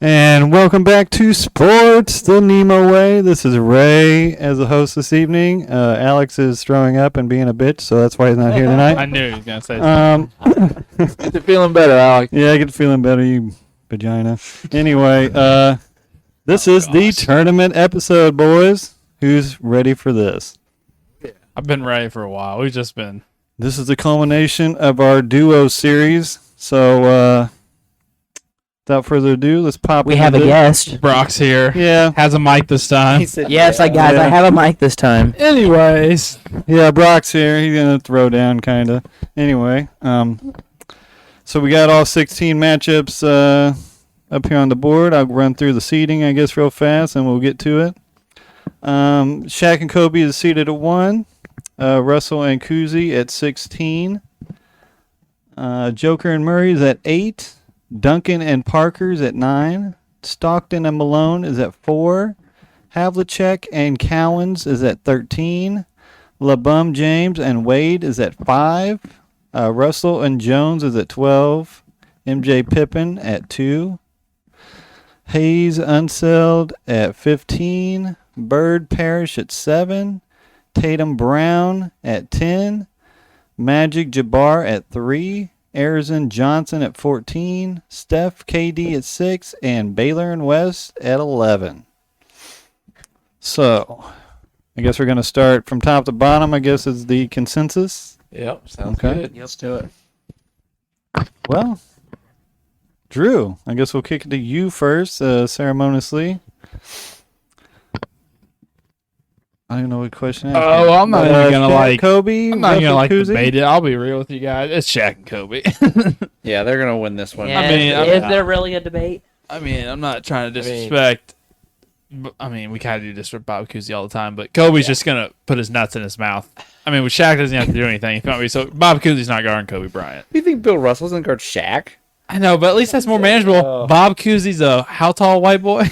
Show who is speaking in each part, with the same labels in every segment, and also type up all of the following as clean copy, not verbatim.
Speaker 1: And welcome back to Sports the NEMO Way. This is Ray as the host this evening. Alex is throwing up and being a bitch, so that's why he's not here tonight.
Speaker 2: I knew he was going to say something.
Speaker 3: Get the feeling better, Alex.
Speaker 1: Yeah, I get the feeling better, you vagina. Anyway, this is the tournament episode, boys. Who's ready for this?
Speaker 2: I've been ready for a while. We've just been.
Speaker 1: This is the culmination of our duo series. So, without further ado, let's pop
Speaker 4: We
Speaker 1: into
Speaker 4: have a
Speaker 1: this.
Speaker 4: guest.
Speaker 2: Brock's here.
Speaker 1: Yeah.
Speaker 2: Has a mic this time.
Speaker 4: Yes, guys, I have a mic this time.
Speaker 2: Anyways.
Speaker 1: Yeah, Brock's here. He's going to throw down, kind of. Anyway, so we got all 16 matchups up here on the board. I'll run through the seeding, I guess, real fast, and we'll get to it. Shaq and Kobe is seated at 1. Russell and Kuzi at 16. Joker and Murray is at 8. Duncan and Parker's at 9. Stockton and Malone is at 4. Havlicek and Cowens is at 13. LeBum James and Wade is at 5. Russell and Jones is at 12. MJ Pippin at 2. Hayes Unseld at 15. Bird Parrish at 7. Tatum Brown at 10. Magic Jabbar at 3. Arizon Johnson at 14. Steph KD at 6. And Baylor and West at 11. So, I guess we're going to start from top to bottom, I guess is the consensus.
Speaker 3: Yep, sounds
Speaker 1: Okay.
Speaker 3: good. Let's do it.
Speaker 1: Well, Drew, I guess we'll kick it to you first, ceremoniously. I don't know what question.
Speaker 2: Oh, I'm not even going to
Speaker 1: Kobe.
Speaker 2: I'm not even going to
Speaker 1: Kuzi?
Speaker 2: debate it. I'll be real with you guys. It's Shaq and Kobe.
Speaker 3: Yeah, they're gonna win this one.
Speaker 4: Yeah,
Speaker 2: mean,
Speaker 4: is there really a debate?
Speaker 2: I mean, I'm not trying to disrespect. I mean, we kind of do this with Bob Cousy all the time, but Kobe's just going to put his nuts in his mouth. I mean, with Shaq doesn't have to do anything. So Bob Cousy's not guarding Kobe Bryant.
Speaker 3: You think Bill Russell's gonna guard Shaq?
Speaker 2: I know, but at least that's more manageable. Bob Cousy's a how tall white boy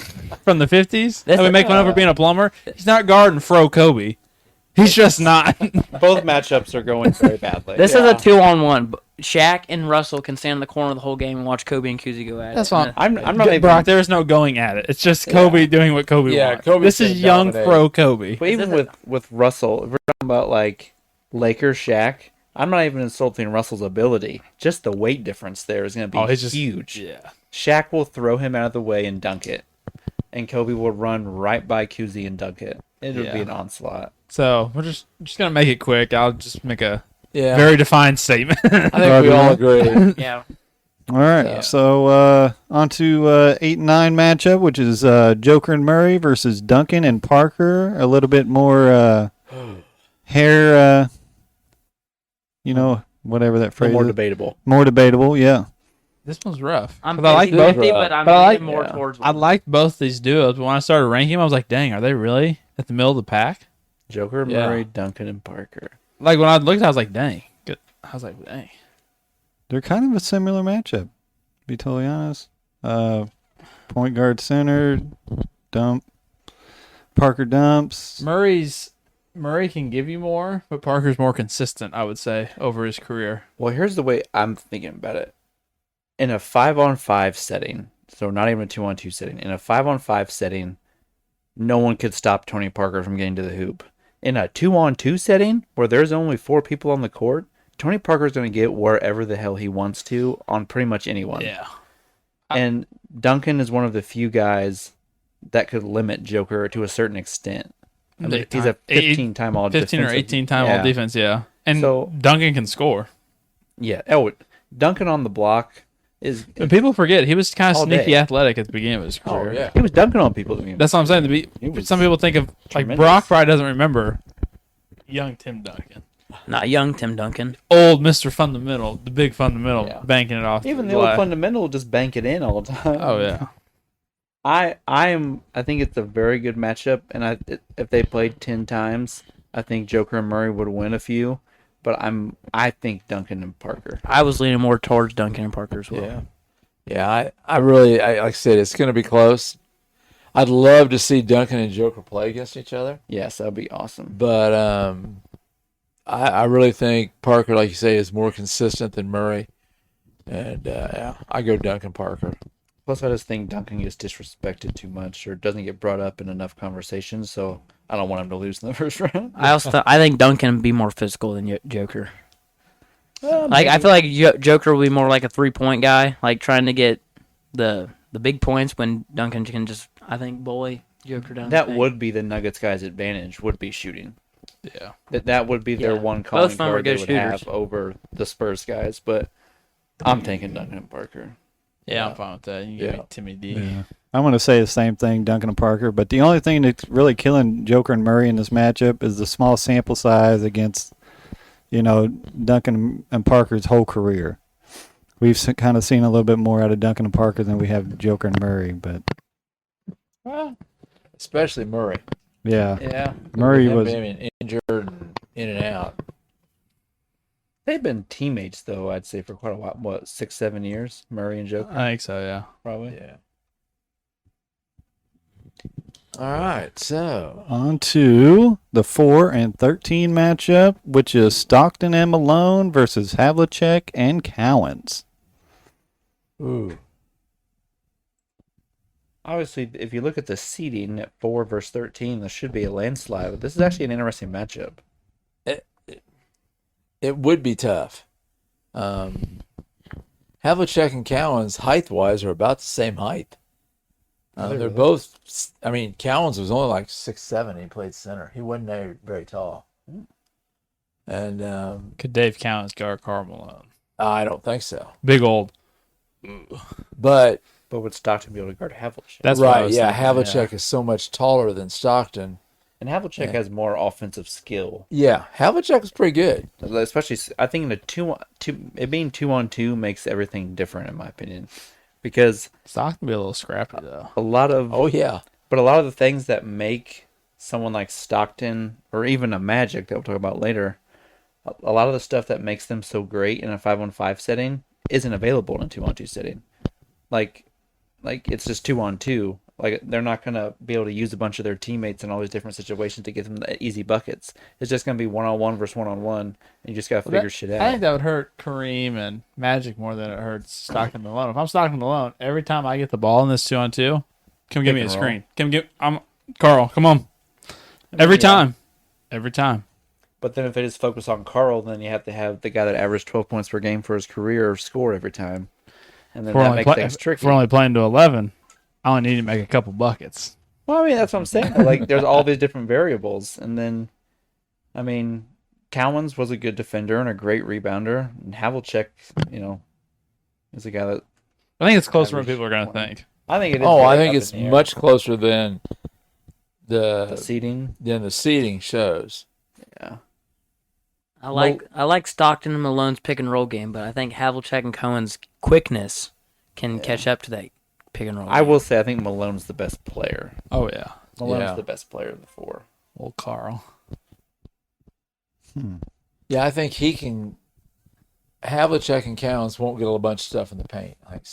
Speaker 2: from the 50s that we make fun of for being a plumber. He's not guarding Fro Kobe. He's just not.
Speaker 3: Both matchups are going very badly.
Speaker 4: This is a 2-on-1. Shaq and Russell can stand in the corner the whole game and watch Kobe and Kuzi go at
Speaker 2: That's
Speaker 4: it.
Speaker 2: fine.
Speaker 3: I'm not even.
Speaker 2: Brock, there's no going at it. It's just Kobe doing what Kobe wants.
Speaker 5: Kobe's
Speaker 2: This is
Speaker 5: gonna
Speaker 2: young
Speaker 5: dominate.
Speaker 2: Fro Kobe.
Speaker 3: But even with Russell, if we're talking about like Lakers Shaq, I'm not even insulting Russell's ability. Just the weight difference there is going to be huge.
Speaker 2: Yeah.
Speaker 3: Shaq will throw him out of the way and dunk it, and Kobe will run right by Kuzi and dunk it. It would be an onslaught.
Speaker 2: So we're just gonna make it quick. I'll just make a
Speaker 5: Yeah,
Speaker 2: very defined statement.
Speaker 5: I think we all agree.
Speaker 4: Yeah.
Speaker 1: All right, so on to 8 and 9 matchup, which is Joker and Murray versus Duncan and Parker. A little bit more hair, whatever that phrase
Speaker 3: More
Speaker 1: is.
Speaker 3: debatable.
Speaker 1: More debatable, yeah.
Speaker 2: This one's rough.
Speaker 4: I'm
Speaker 2: 'Cause I like
Speaker 4: 50,
Speaker 2: both.
Speaker 4: but I'm
Speaker 2: but I like-
Speaker 4: leaning more towards
Speaker 2: I liked both these duos, but when I started ranking them, I was like, dang, are they really at the middle of the pack?
Speaker 3: Joker,
Speaker 5: Yeah.
Speaker 3: Murray, Duncan, and Parker.
Speaker 2: Like when I looked, I was like, dang. Good. I was like, dang.
Speaker 1: They're kind of a similar matchup, to be totally honest. Point guard center, dump. Parker dumps.
Speaker 2: Murray can give you more, but Parker's more consistent, I would say, over his career.
Speaker 3: Well, here's the way I'm thinking about it. In a 5-on-5 setting, so not even a 2-on-2 setting, in a 5-on-5 setting, no one could stop Tony Parker from getting to the hoop. In a 2-on-2 setting, where there's only 4 people on the court, Tony Parker's going to get wherever the hell he wants to on pretty much anyone.
Speaker 2: Yeah.
Speaker 3: And Duncan is one of the few guys that could limit Joker to a certain extent. I mean, he's a 15-time all
Speaker 2: 15 or 18-time all defense, yeah. And
Speaker 3: So-
Speaker 2: Duncan can score.
Speaker 3: Yeah. Oh, Duncan on the block is.
Speaker 2: And people forget, he was kind of
Speaker 3: All
Speaker 2: sneaky
Speaker 3: day.
Speaker 2: athletic at the beginning of his career.
Speaker 5: Oh, yeah.
Speaker 3: He was dunking on people.
Speaker 2: That's what I'm saying.
Speaker 3: He was
Speaker 2: Some people think of, like,
Speaker 3: tremendous.
Speaker 2: Brock probably doesn't remember young Tim Duncan.
Speaker 4: Not young Tim Duncan.
Speaker 2: Old Mr. Fundamental, the big fundamental,
Speaker 3: Yeah.
Speaker 2: banking it off.
Speaker 3: Even
Speaker 2: the
Speaker 3: the old
Speaker 2: glass.
Speaker 3: fundamental just bank it in all the time.
Speaker 2: Oh, yeah.
Speaker 3: I think it's a very good matchup, and if they played 10 times, I think Joker and Murray would win a few. But I think Duncan and Parker.
Speaker 4: I was leaning more towards Duncan and Parker as well.
Speaker 5: Yeah. Yeah, I really, like I said, it's going to be close. I'd love to see Duncan and Joker play against each other.
Speaker 3: Yes, that'd be awesome.
Speaker 5: But I really think Parker, like you say, is more consistent than Murray. And I go Duncan Parker.
Speaker 3: Plus, I just think Duncan gets disrespected too much or doesn't get brought up in enough conversations, so I don't want him to lose in the first round.
Speaker 4: I think Duncan would be more physical than Joker.
Speaker 3: Well,
Speaker 4: Like I
Speaker 3: maybe.
Speaker 4: feel like Joker will be more like a 3-point guy, like trying to get the big points when Duncan can just bully Joker down.
Speaker 3: That would be the Nuggets guys' advantage, would be shooting.
Speaker 2: Yeah.
Speaker 3: That would be their
Speaker 4: Yeah.
Speaker 3: one
Speaker 4: Both
Speaker 3: calling
Speaker 4: of them are
Speaker 3: card they
Speaker 4: good
Speaker 3: would
Speaker 4: shooters.
Speaker 3: have over the Spurs guys, but I'm thinking Duncan and Parker.
Speaker 2: Yeah, I'm fine with that. You give me Timmy D.
Speaker 1: Yeah. I'm going to say the same thing, Duncan and Parker. But the only thing that's really killing Joker and Murray in this matchup is the small sample size against, Duncan and Parker's whole career. We've kind of seen a little bit more out of Duncan and Parker than we have Joker and Murray. But
Speaker 5: Well, especially Murray.
Speaker 1: yeah,
Speaker 3: Yeah.
Speaker 1: Murray
Speaker 5: Him
Speaker 1: was.
Speaker 5: being injured and in and out.
Speaker 3: They've been teammates, though, I'd say, for quite a while. What, 6-7 years? Murray and Joker,
Speaker 2: I think so, yeah.
Speaker 3: probably.
Speaker 5: Yeah. All right, so
Speaker 1: On to the 4 and 13 matchup, which is Stockton and Malone versus Havlicek and Cowens.
Speaker 5: ooh,
Speaker 3: Obviously, if you look at the seeding at 4 versus 13, there should be a landslide. But this is actually an interesting matchup.
Speaker 5: it would be tough. Havlicek and Cowens, height-wise, are about the same height. They're both. I mean, Cowens was only like 6'7". He played center. He wasn't very tall. And
Speaker 2: Could Dave Cowens guard Karl Malone?
Speaker 5: I don't think so.
Speaker 2: Big old.
Speaker 5: But
Speaker 3: But would Stockton be able to guard Havlicek?
Speaker 2: That's what I
Speaker 5: right,
Speaker 2: was
Speaker 5: yeah,
Speaker 2: thinking,
Speaker 5: Havlicek is so much taller than Stockton.
Speaker 3: And Havlicek
Speaker 5: Yeah.
Speaker 3: has more offensive skill.
Speaker 5: Yeah, Havlicek was pretty good.
Speaker 3: Especially, I think in a it being 2-on-2 makes everything different, in my opinion. Because
Speaker 2: Stockton be a little scrappy, though.
Speaker 3: a lot of
Speaker 5: Oh yeah,
Speaker 3: But a lot of the things that make someone like Stockton or even a Magic that we'll talk about later, a lot of the stuff that makes them so great in a 5-on-5 setting isn't available in a 2-on-2 setting. Like it's just 2-on-2. Like they're not gonna be able to use a bunch of their teammates in all these different situations to get them the easy buckets. It's just gonna be 1-on-1 versus 1-on-1. And you just gotta figure shit out.
Speaker 2: I think that would hurt Kareem and Magic more than it hurts Stockton Malone. If I'm Stockton Malone, every time I get the ball in this 2-on-2, come give me a
Speaker 3: and roll.
Speaker 2: screen. Carl, come on. Every time.
Speaker 3: But then if it is focused on Carl, then you have to have the guy that averaged 12 points per game for his career score every time. And then that makes things
Speaker 2: If
Speaker 3: tricky.
Speaker 2: we're only playing to 11, I only need to make a couple buckets.
Speaker 3: Well, I mean, that's what I'm saying. Like, there's all these different variables. And then, I mean, Cowens was a good defender and a great rebounder. And Havlicek, is a guy that
Speaker 2: I think it's closer than
Speaker 3: Average
Speaker 2: people are going to
Speaker 3: 20.
Speaker 2: think.
Speaker 3: I think it is.
Speaker 5: Oh,
Speaker 3: very
Speaker 5: I think
Speaker 3: up
Speaker 5: it's
Speaker 3: in the air.
Speaker 5: much closer than
Speaker 3: the
Speaker 5: the
Speaker 3: seeding.
Speaker 5: seeding shows.
Speaker 3: Yeah.
Speaker 4: I like Stockton and Malone's pick and roll game, but I think Havlicek and Cohen's quickness can catch up to that pick and roll.
Speaker 3: I
Speaker 4: game.
Speaker 3: will say I think Malone's the best player.
Speaker 2: Oh, yeah.
Speaker 3: Malone's
Speaker 5: Yeah.
Speaker 3: the best player of the 4.
Speaker 2: Old Carl.
Speaker 5: Yeah, I think he can. Havlicek and Cowens won't get a bunch of stuff in the paint. Like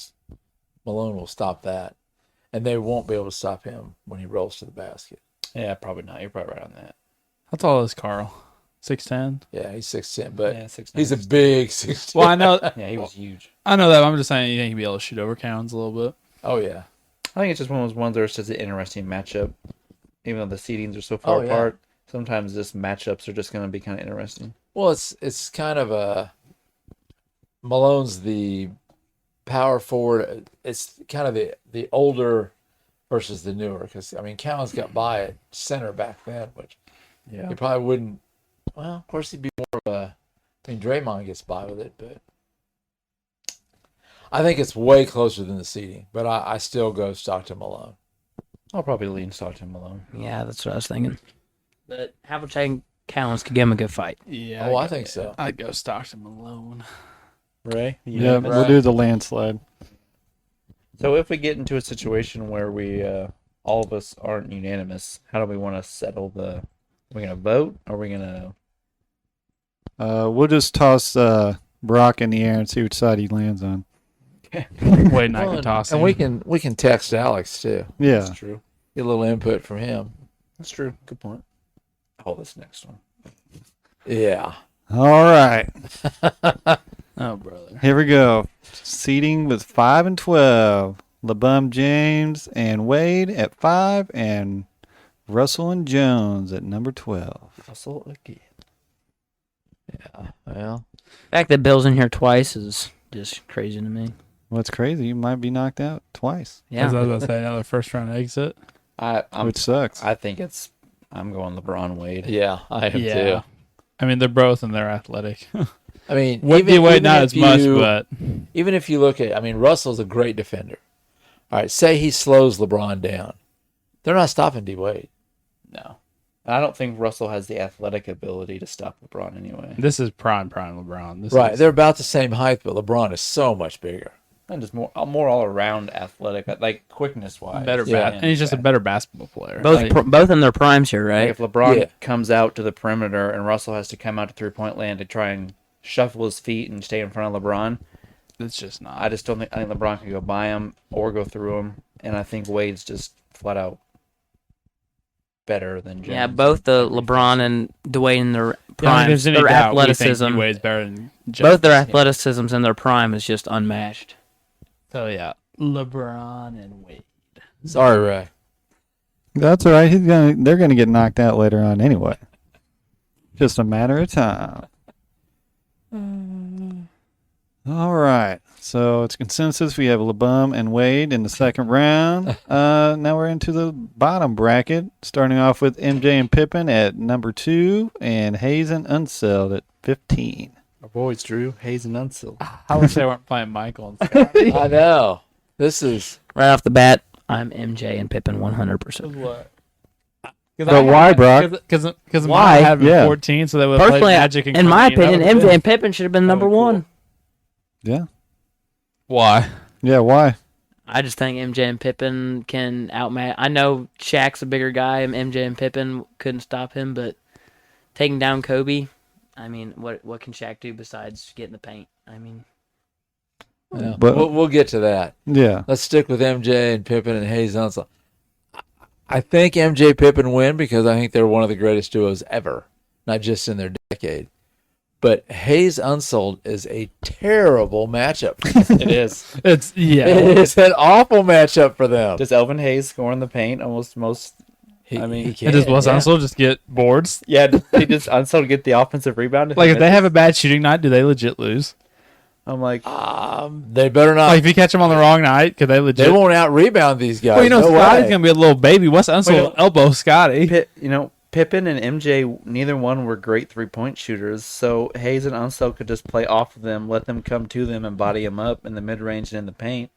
Speaker 5: Malone will stop that, and they won't be able to stop him when he rolls to the basket.
Speaker 3: Yeah, probably not. You're probably right on that.
Speaker 2: How tall is Carl? 6'10"?
Speaker 5: Yeah, he's 6'10", but
Speaker 3: Yeah, 6'9".
Speaker 5: he's a big 6'10".
Speaker 2: Well, I know
Speaker 3: Yeah, he was huge.
Speaker 2: that. But I'm just saying you think he'd be able to shoot over Cowens a little bit.
Speaker 5: Oh yeah,
Speaker 3: I think it's just one of those ones where it's just an interesting matchup. Even though the seedings are so far
Speaker 5: Oh, yeah.
Speaker 3: apart, sometimes just matchups are just going to be kind of interesting.
Speaker 5: well, it's kind of a Malone's the power forward. It's kind of the older versus the newer, because I mean Cowens got by at center back then, which
Speaker 3: Yeah.
Speaker 5: he probably wouldn't. Well, of course he'd be more of a. I mean, Draymond gets by with it, but I think it's way closer than the seeding. But I still go Stockton Malone.
Speaker 3: I'll probably lean Stockton Malone.
Speaker 4: Yeah, that's what I was thinking. But Havlicek and Cowens could give him a good fight.
Speaker 2: Yeah.
Speaker 5: Oh, I think so.
Speaker 2: I'd go Stockton Malone.
Speaker 3: Ray?
Speaker 1: Yeah, we'll do the landslide.
Speaker 3: So if we get into a situation where we all of us aren't unanimous, how do we want to settle the? Are we gonna vote? Or are we gonna?
Speaker 1: We'll just toss Brock in the air and see which side he lands on.
Speaker 2: Wade and I can toss
Speaker 5: and
Speaker 2: him.
Speaker 5: we can text Alex too.
Speaker 1: Yeah.
Speaker 3: That's true.
Speaker 5: Get a little input from him.
Speaker 3: That's true. Good point. Oh, this next one.
Speaker 5: Yeah.
Speaker 1: All right.
Speaker 2: Oh, brother.
Speaker 1: Here we go. Seating with 5 and 12. LeBum James and Wade at 5, and Russell and Jones at number 12.
Speaker 3: Russell again.
Speaker 5: Yeah. Well,
Speaker 4: The fact that Bill's in here twice is just crazy to me.
Speaker 1: What's crazy, you might be knocked out twice,
Speaker 2: As I
Speaker 4: Yeah.
Speaker 2: was about to say, another first round exit.
Speaker 1: which sucks.
Speaker 3: I think I'm going LeBron Wade.
Speaker 5: yeah, I am too.
Speaker 2: I mean, they're both and they're athletic.
Speaker 5: I mean,
Speaker 2: Would be Wade not
Speaker 5: if
Speaker 2: as much,
Speaker 5: you-
Speaker 2: but
Speaker 5: even if you look at, I mean, Russell's a great defender. All right, say he slows LeBron down. They're not stopping D Wade.
Speaker 3: No. And I don't think Russell has the athletic ability to stop LeBron anyway.
Speaker 2: this is prime LeBron. This
Speaker 5: Right,
Speaker 2: is,
Speaker 5: they're about the same height, but LeBron is so much bigger.
Speaker 3: And just more all around athletic, like quickness wise.
Speaker 2: better
Speaker 5: Yeah.
Speaker 2: and he's just a better basketball player.
Speaker 4: Both in their primes here,
Speaker 3: Like
Speaker 4: right?
Speaker 3: if LeBron
Speaker 5: Yeah.
Speaker 3: comes out to the perimeter and Russell has to come out to 3-point land to try and shuffle his feet and stay in front of LeBron,
Speaker 2: It's just not.
Speaker 3: I just don't think LeBron can go by him or go through him, and I think Wade's just flat out better than Jones.
Speaker 4: Yeah, both the LeBron and Dwayne in their
Speaker 2: Yeah, I don't think
Speaker 4: primes,
Speaker 2: there's any
Speaker 4: their
Speaker 2: doubt we think
Speaker 4: athleticism,
Speaker 2: Wade's better than
Speaker 4: both their
Speaker 2: Jones.
Speaker 4: athleticisms in their prime is just unmatched.
Speaker 2: So yeah, LeBron and Wade.
Speaker 5: Sorry, Ray.
Speaker 1: That's all right. They're gonna get knocked out later on anyway. Just a matter of time. All right. So it's consensus. We have LeBum and Wade in the second round. Now we're into the bottom bracket, starting off with MJ and Pippen at number 2, and Hayes and Unseld at 15.
Speaker 3: Our boys, Drew, Hayes, and Unseld.
Speaker 2: I wish they weren't playing Michael and Scotty.
Speaker 5: I know. This is
Speaker 4: Right off the bat, I'm MJ and Pippen 100%.
Speaker 2: What?
Speaker 1: But why, Brock?
Speaker 2: Because
Speaker 4: Why?
Speaker 2: mine had been
Speaker 1: Yeah.
Speaker 2: 14, so they would have played
Speaker 4: Personally,
Speaker 2: Magic and
Speaker 4: in my
Speaker 2: Kareem. That
Speaker 4: opinion,
Speaker 2: would've
Speaker 4: MJ
Speaker 2: been-
Speaker 4: and Pippen should have been number
Speaker 2: cool.
Speaker 4: one.
Speaker 1: Yeah.
Speaker 2: Why?
Speaker 1: Yeah. Why?
Speaker 4: I just think MJ and Pippen can outmatch. I know Shaq's a bigger guy, and MJ and Pippen couldn't stop him, but taking down Kobe, I mean, what can Shaq do besides get in the paint? I mean,
Speaker 5: yeah.
Speaker 1: But-
Speaker 5: we'll get to that.
Speaker 1: Yeah.
Speaker 5: Let's stick with MJ and Pippen and Hayes Unseld. I think MJ Pippen win because I think they're one of the greatest duos ever, not just in their decade. But Hayes Unseld is a terrible matchup.
Speaker 3: It is.
Speaker 2: It's
Speaker 5: It is an awful matchup for them.
Speaker 3: Does Elvin Hayes score in the paint most?
Speaker 5: He,
Speaker 3: I mean,
Speaker 5: he
Speaker 2: And
Speaker 5: can,
Speaker 2: does Wes
Speaker 5: yeah.
Speaker 2: Unseld just get boards?
Speaker 3: Yeah, they just Unseld get the offensive rebound.
Speaker 2: Like if they have a bad shooting night, do they legit lose?
Speaker 3: I'm like,
Speaker 5: They better not.
Speaker 2: Like if you catch them on the wrong night, could they legit?
Speaker 5: they won't out rebound these guys.
Speaker 2: Well, you know,
Speaker 5: no
Speaker 2: Scotty's
Speaker 5: way.
Speaker 2: gonna be a little baby. Wes Unseld elbow Scotty.
Speaker 3: Pippen and MJ, neither one were great 3-point shooters, so Hayes and Unseld could just play off of them, let them come to them, and body them up in the mid range and in the paint,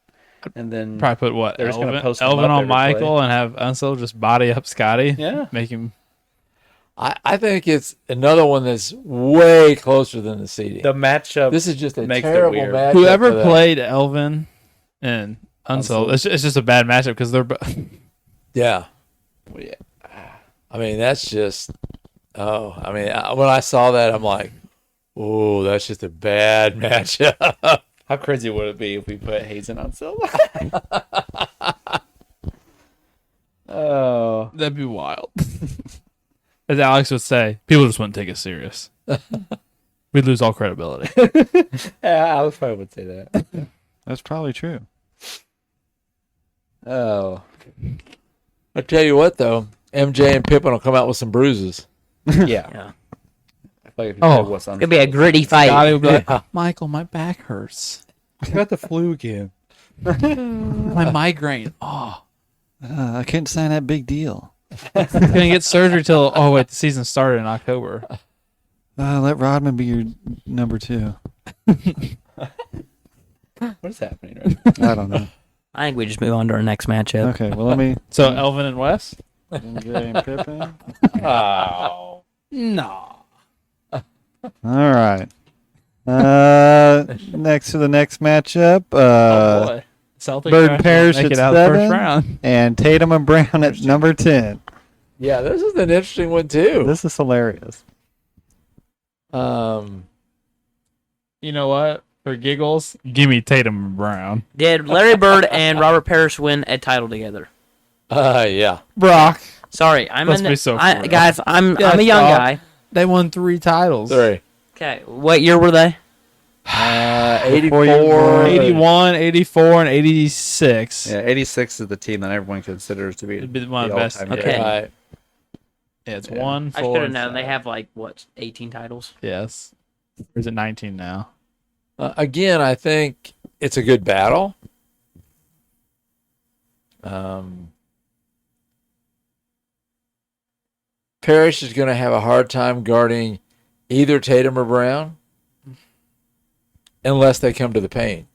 Speaker 3: and then
Speaker 2: Probably put what
Speaker 3: They're just gonna
Speaker 2: Elvin,
Speaker 3: post him
Speaker 2: Elvin
Speaker 3: up
Speaker 2: on
Speaker 3: every
Speaker 2: Michael
Speaker 3: play.
Speaker 2: and have Unseld just body up Scotty.
Speaker 3: yeah,
Speaker 2: Make him.
Speaker 5: I think it's another one that's way closer than the seeding.
Speaker 3: the matchup.
Speaker 5: This is just a
Speaker 3: makes it
Speaker 5: terrible
Speaker 3: weird.
Speaker 5: matchup.
Speaker 2: Whoever
Speaker 5: for them.
Speaker 2: played Elvin and Unseld, it's just a bad matchup because they're.
Speaker 5: Yeah.
Speaker 3: Yeah.
Speaker 5: I mean, that's just. Oh, I mean, when I saw that, I'm like, oh, that's just a bad matchup.
Speaker 3: How crazy would it be if we put Hayes and Unseld? Oh,
Speaker 2: That'd be wild. As Alex would say, people just wouldn't take us serious. We'd lose all credibility.
Speaker 3: yeah, Alex probably would say that.
Speaker 1: That's probably true.
Speaker 3: Oh,
Speaker 5: I tell you what, though, MJ and Pippen will come out with some bruises.
Speaker 3: yeah.
Speaker 4: Yeah.
Speaker 3: I feel like if you
Speaker 2: Oh,
Speaker 3: put Wes
Speaker 4: It's gonna be a gritty
Speaker 2: Scotty
Speaker 4: fight.
Speaker 2: would be like, Michael, my back hurts.
Speaker 3: I got the flu again.
Speaker 2: My migraine. Oh,
Speaker 1: I couldn't sign that big deal.
Speaker 2: gonna get surgery till. Oh wait, the season started in October.
Speaker 1: Let Rodman be your number 2.
Speaker 3: What is happening right now?
Speaker 1: I don't know.
Speaker 4: I think we just move on to our next matchup.
Speaker 1: Okay. Well, let me.
Speaker 2: So Elvin and Wes.
Speaker 1: MJ and Pippen.
Speaker 3: Oh.
Speaker 2: No.
Speaker 1: All right. Next to the next matchup,
Speaker 2: Oh boy. Celtics
Speaker 1: Bird
Speaker 2: are actually
Speaker 1: Parrish
Speaker 2: make
Speaker 1: at
Speaker 2: it out of the
Speaker 1: 7.
Speaker 2: first round.
Speaker 1: and Tatum and Brown at number 10.
Speaker 5: Yeah, this is an interesting one, too.
Speaker 1: This is hilarious.
Speaker 5: Um,
Speaker 2: You know what? For giggles, give me Tatum and Brown.
Speaker 4: Did Larry Bird and Robert Parrish win a title together?
Speaker 5: yeah.
Speaker 2: Brock.
Speaker 4: Sorry, I'm
Speaker 2: Let's be so for real.
Speaker 4: guys. I'm
Speaker 2: Yes,
Speaker 4: a young
Speaker 2: Bob.
Speaker 4: guy.
Speaker 2: They won 3 titles.
Speaker 5: 3.
Speaker 4: Okay, what year were they?
Speaker 1: Before you
Speaker 5: 84.
Speaker 2: 81, 84, and 86.
Speaker 3: Yeah, 86 is the team that everyone considers to be
Speaker 2: It'd be one of the best.
Speaker 3: all-time
Speaker 4: Okay.
Speaker 3: great.
Speaker 5: Right.
Speaker 2: Yeah, it's
Speaker 3: Yeah.
Speaker 2: 1, 4.
Speaker 4: I should have
Speaker 2: and
Speaker 4: known. They
Speaker 2: 5.
Speaker 4: have like what 18 titles.
Speaker 2: Yes. Or is it 19 now?
Speaker 5: Again, I think it's a good battle. Parrish is going to have a hard time guarding either Tatum or Brown unless they come to the paint.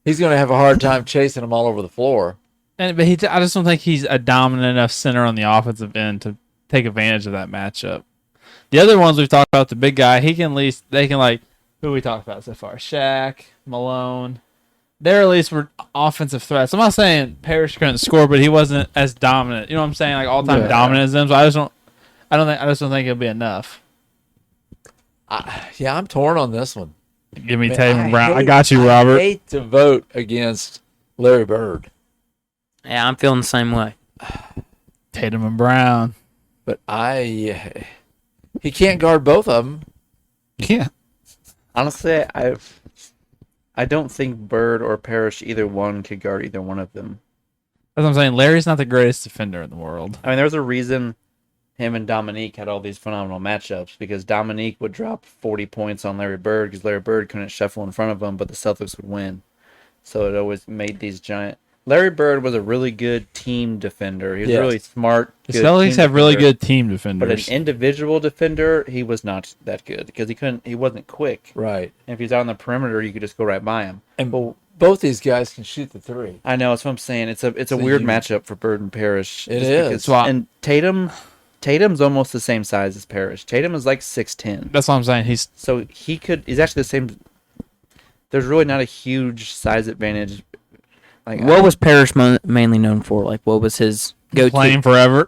Speaker 5: He's going to have a hard time chasing them all over the floor.
Speaker 2: But I just don't think he's a dominant enough center on the offensive end to take advantage of that matchup. The other ones we've talked about, the big guy, they can who we talked about so far? Shaq, Malone. They're at least were offensive threats. I'm not saying Parrish couldn't score, but he wasn't as dominant. You know what I'm saying? Like all-time dominant as them. So I just don't think it'll be enough.
Speaker 5: I'm torn on this one.
Speaker 2: Give me
Speaker 5: Man,
Speaker 2: Tatum and Brown. I
Speaker 5: hate-
Speaker 2: got you, Robert.
Speaker 5: I hate to vote against Larry Bird,
Speaker 4: Yeah, I'm feeling the same way.
Speaker 2: Tatum and Brown.
Speaker 5: but he can't guard both of them.
Speaker 1: Yeah.
Speaker 3: Honestly, I don't think Bird or Parrish, either one, could guard either one of them.
Speaker 2: That's what I'm saying. Larry's not the greatest defender in the world.
Speaker 3: I mean, there's a reason him and Dominique had all these phenomenal matchups, because Dominique would drop 40 points on Larry Bird because Larry Bird couldn't shuffle in front of him, but the Celtics would win. So it always made these giant. Larry Bird was a really good team defender. He was
Speaker 5: Yes.
Speaker 3: really smart.
Speaker 2: The
Speaker 3: good
Speaker 2: Celtics
Speaker 3: team
Speaker 2: have really
Speaker 3: defender.
Speaker 2: good team
Speaker 3: But
Speaker 2: defenders.
Speaker 3: an individual defender, he was not that good because he wasn't quick.
Speaker 5: Right.
Speaker 3: And if he's out on the perimeter, you could just go right by him.
Speaker 5: And both these guys can shoot the three.
Speaker 3: I know, that's what I'm saying. It's a
Speaker 5: So
Speaker 3: weird
Speaker 5: you-
Speaker 3: matchup for Bird and Parrish.
Speaker 5: It
Speaker 3: just
Speaker 5: is.
Speaker 3: because-
Speaker 2: Well,
Speaker 3: and Tatum's almost the same size as Parrish. Tatum is like 6'10".
Speaker 2: That's what I'm saying. He's
Speaker 3: So he's actually the same. There's really not a huge size advantage. Like
Speaker 4: What was Parrish mainly known for? Like, what was his go-to?
Speaker 2: playing forever.